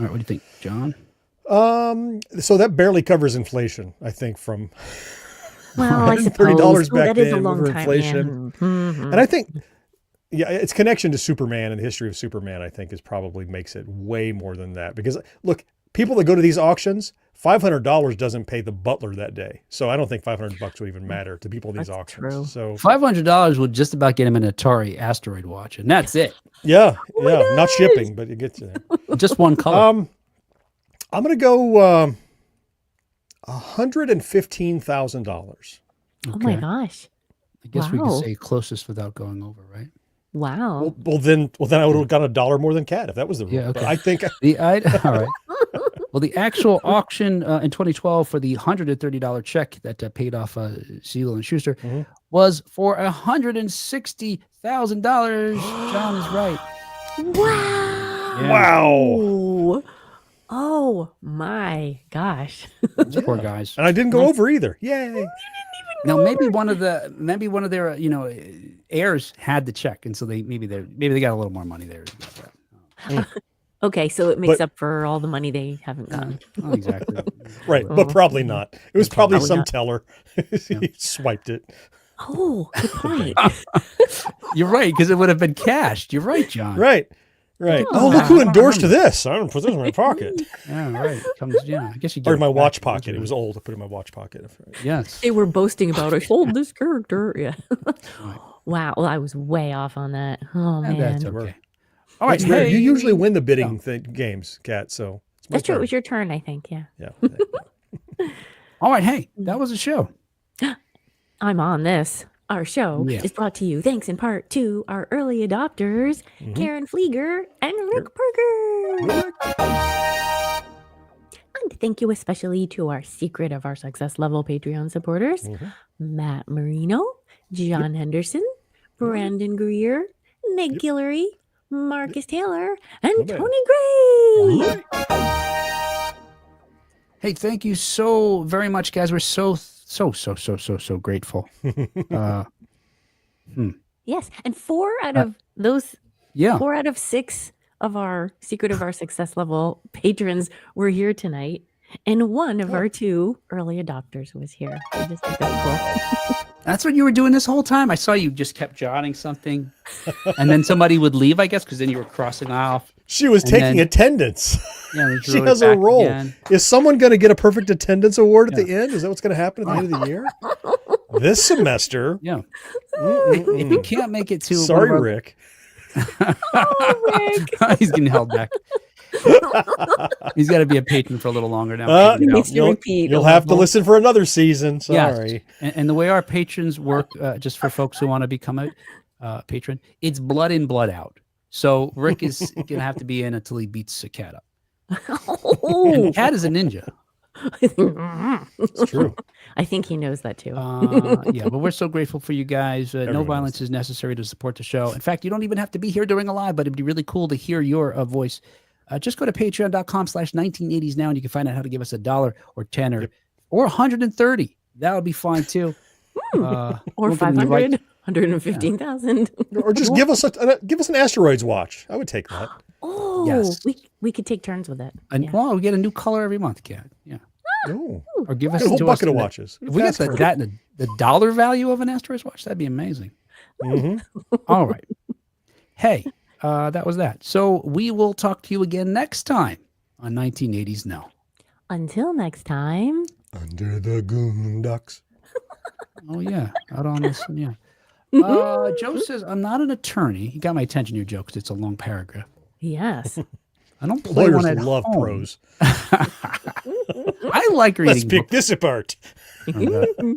right. What do you think, John? So that barely covers inflation, I think, from Well, I $130 suppose. back That is a then long over time. inflation. Yeah. Mhm. And I think, its connection to Superman and the history of Superman, I think, is probably makes it way more than that. Because look, people that go to these auctions, $500 doesn't pay the butler that day. So I don't think $500 will even matter to people in these That's auctions. true. So $500 would just about get him an Atari Asteroid watch, and that's it. yeah, not shipping, but it gets you there. Just one color. I'm going to go $115,000. Oh my gosh. I guess we wow. could say closest without going over, right? Wow. Well, then I would have got $1 more than Cat if that was the rule. Yeah, But okay. I think All right. Well, the actual auction in 2012 for the $130 check that paid off Siegel and Schuster Mhm. was for $160,000. John is right. Wow. Yeah. wow. Oh my gosh. Those poor guys. And I didn't go over either. Yay. Now maybe one of their heirs had the check, and so maybe they got a little more money there. Okay, so it makes But- up for all the money they haven't gotten. Not exactly. Right, but probably not. It was probably Probably some not. teller. He swiped it. Oh, good point. You're right, because it would have been cashed. You're right, John. Right. Right. Oh. Oh, look who I don't endorsed remember. this. I don't put this in my pocket. Yeah, right. I guess you get Or in my it back watch eventually. pocket. It was old. I put it in my watch pocket. Yes. They were boasting about I sold this character. Yeah. Right. Wow. Well, I was way off on that. Oh And man. that's okay. All right. That's rare. Hey, You usually win the bidding games, Kat. So it's my That's true. It turn. was your turn, I think. Yeah. Yeah. All right. Hey, that was a show. I'm on this. Our show Yeah. is brought to you thanks in part to our early adopters, Mhm. Karen Flieger and Rick Parker. And thank you especially to our Secret of Our Success Level Patreon supporters, Mhm. Matt Marino, John Henderson, Brandon Greer, Nick Guillory, Marcus Taylor, and Not bad. Tony Gray. Hey, thank you so very much, guys. We're so grateful. Yes, and 4 out of those Yeah. 4 out of 6 of our Secret of Our Success Level patrons were here tonight, and 1 of our 2 early adopters was here. I just think that's cool. That's what you were doing this whole time. I saw you just kept jotting something, and then somebody would leave, I guess, because then you were crossing off. She was And taking then- attendance. Yeah, we She wrote it has a back role. again. Is someone going to get a perfect attendance award at the end? Is that what's going to happen at the end of the year? This semester. Yeah. Mm-mm-mm. If you can't make it to one Sorry, of our- Rick. Oh, Rick. He's getting held back. He's got to be a patron for a little longer now. He needs to you'll repeat you'll a have to level. listen for another season. Yes. Sorry. And the way our patrons work, just for folks who want to become a patron, it's blood in, blood out. So Rick is going to have to be in until he beats a cat up. Oh. And Cat is a ninja. It's true. I think he knows that too. Yeah, but we're so grateful for you guys. No Everyone violence is necessary to support the show. In fact, you don't even have to be here during a live, but it'd be really cool to hear your voice. Just go to patreon.com/1980s now, and you can find out how to give us $1 or 10 or 130. That would be fine too. Or we'll give them the 500, right- 115,000. Or just give us an Asteroids watch. I would take that. Oh, Yes. we could take turns with it. And Yeah. well, we get a new color every month, Cat. Yeah. Oh, Or give get us a whole to us bucket of in the- watches. If we got Ask for it. that in the dollar value of an Asteroids watch, that'd be amazing. All right. Hey, that was that. So we will talk to you again next time on 1980s No. Until next time. Under the Goondocks. Oh, yeah. Out on this one, yeah. Joe says, I'm not an attorney. You got my attention, your joke, because it's a long paragraph. Yes. I don't play Lawyers one at love home. prose. I like reading Let's pick books. this apart.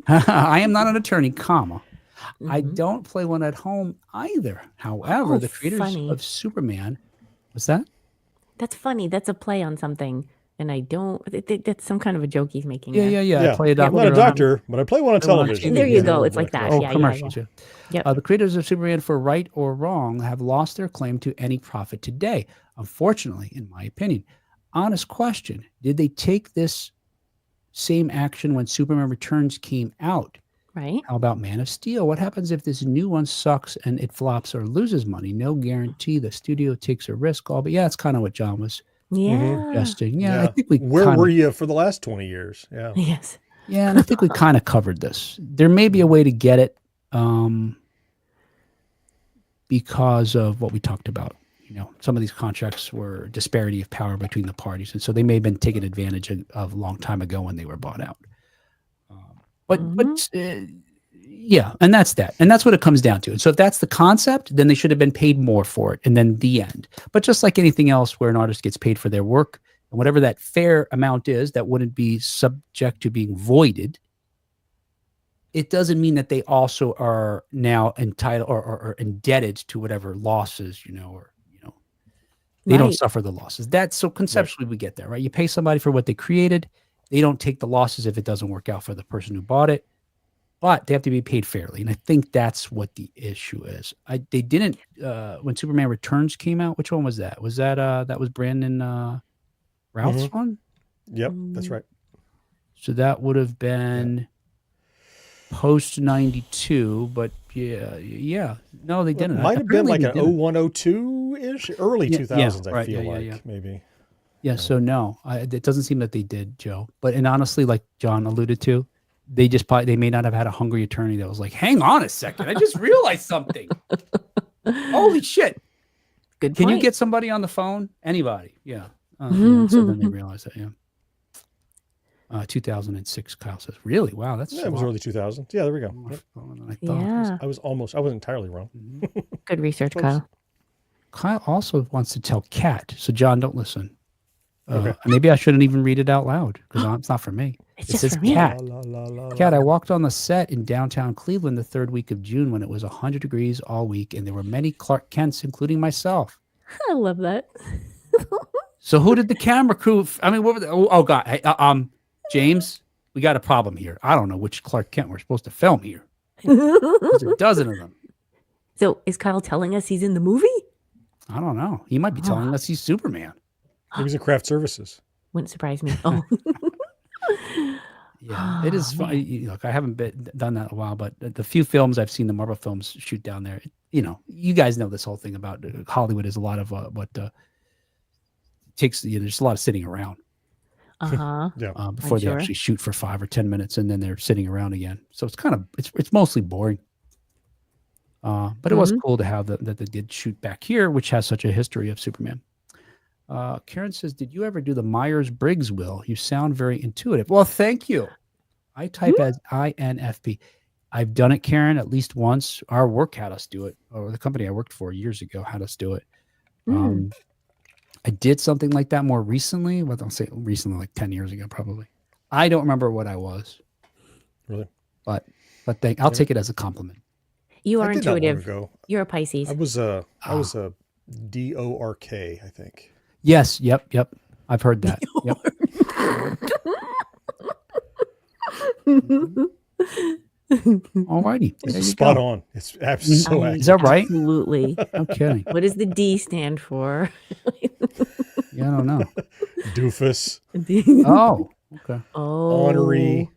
I am not an attorney, comma. I Mhm. don't play one at home either. However, Oh, the creators funny. of Superman, what's that? That's funny. That's a play on something. And I don't, that's some kind of a joke he's making. Yeah, there. yeah, yeah. I play a I'm doctor. not a on- doctor, but I play one on play one on television. TV. There you Yeah. go. It's like that. Oh, Yeah, commercials, yeah. Yep. The creators of Superman, for right or wrong, have lost their claim to any profit today. Unfortunately, in my opinion. Honest question. Did they take this same action when Superman Returns came out? Right. How about Man of Steel? What happens if this new one sucks and it flops or loses money? No guarantee. The studio takes a risk. But yeah, it's kind of what John was Yeah. suggesting. Yeah, I think we Where kinda- were you for the last 20 years? Yeah. Yes. Yeah, and I think we kind of covered this. There may be a way to get it because of what we talked about. You know, some of these contracts were disparity of power between the parties, and so they may have been taken advantage of a long time ago when they were bought out. Yeah, and that's that, and that's what it comes down to. And so if that's the concept, then they should have been paid more for it, and then the end. But just like anything else, where an artist gets paid for their work, and whatever that fair amount is, that wouldn't be subject to being voided. It doesn't mean that they also are now entitled or indebted to whatever losses, or they don't Right. suffer the losses. That's so conceptually we get there, right? You pay somebody for what they created. They don't take the losses if it doesn't work out for the person who bought it, but they have to be paid fairly. And I think that's what the issue is. They didn't when Superman Returns came out. Which one was that? Was that was Brandon Routh's one? Yep, that's right. So that would have been post 92, but yeah. No, they didn't. It might have been Apparently like they an didn't. 0102-ish, early Yeah, 2000s, I right, feel yeah, like, yeah. maybe. Yeah, so no, it doesn't seem that they did, Joe. And honestly, like John alluded to, they may not have had a hungry attorney that was like, hang on a second, I just realized something. Holy shit. Good Can you point. get somebody on the phone? Anybody. Yeah. Yeah, so then they realized that, yeah. 2006, Kyle says. Really? Wow, that's Yeah, it was early 2000s. Yeah, there we go. more Yep. fun than I thought. Yeah. I wasn't entirely wrong. Good research, Folks. Kyle. Kyle also wants to tell Kat. So John, don't listen. Okay. Maybe I shouldn't even read it out loud because it's not for me. It's It just says for me. Kat. La, la, la, Kat, la. I walked on the set in downtown Cleveland the third week of June when it was 100 degrees all week, and there were many Clark Kents, including myself. I love that. So who did the camera crew? What were the, oh God, hey, James, we got a problem here. I don't know which Clark Kent we're supposed to film here. There's a dozen of them. So is Kyle telling us he's in the movie? I don't know. He might be telling us he's Superman. He was in craft services. Wouldn't surprise me. Oh. Yeah, it is fun. Look, I haven't done that in a while, but the few films I've seen, the Marvel films shoot down there, you guys know this whole thing about Hollywood is a lot of what takes, there's a lot of sitting around Uh-huh. Yeah. before they sure. actually shoot for 5 or 10 minutes and then they're sitting around again. So it's kind of, it's mostly boring. But it was cool to have that they did shoot back here, which has such a history of Superman. Karen says, did you ever do the Myers-Briggs will? You sound very intuitive. Well, thank you. I type as INFP. I've done it, Karen, at least once. Our work had us do it, or the company I worked for years ago had us do it. I did something like that more recently. Well, I'll say recently, like 10 years ago, probably. I don't remember what I was. Really? But I'll take it as a compliment. You are I did that long intuitive. ago. You're a Pisces. I was a DORK, I think. Yes. Yep. I've heard that. Yep. All righty. There you Spot go. on. It's absolutely Is that right? Absolutely. No kidding. What does the D stand for? Yeah, I don't know. doofus, Oh, okay. Oh. ornery,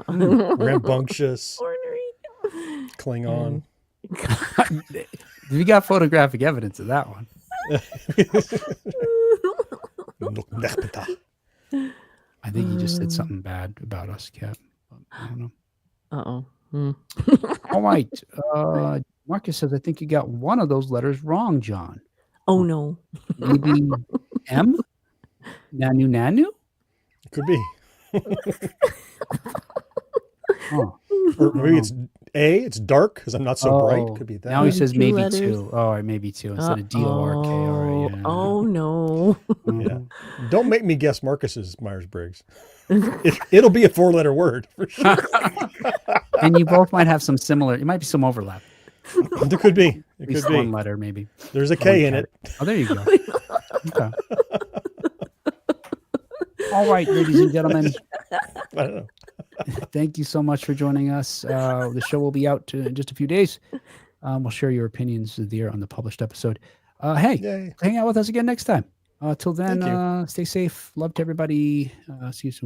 rambunctious, Ornery. Klingon. We got photographic evidence of that one. I think he just said something bad about us, Kat. I don't know. Uh-oh. Hmm. All right. Marcus says, I think you got one of those letters wrong, John. Oh no. Maybe M? Nanu Nanu? Could be. Oh. Or maybe it's A, it's dark because I'm not so bright. Could be that. Now he Maybe says two maybe letters. 2. Oh, or maybe 2 instead of D-O-R-K. Yeah. Oh no. Yeah. Don't make me guess Marcus's Myers-Briggs. It'll be a 4-letter word for sure. And you both might have some similar, it might be some overlap. There could be. It At least could one be. letter, maybe. There's a K in it. Oh, there you go. Okay. All right, ladies and gentlemen. I don't know. Thank you so much for joining us. The show will be out in just a few days. We'll share your opinions there on the published episode. Hey, Yay. hang out with us again next time. Till Thank then, stay safe. Love to everybody. See you soon.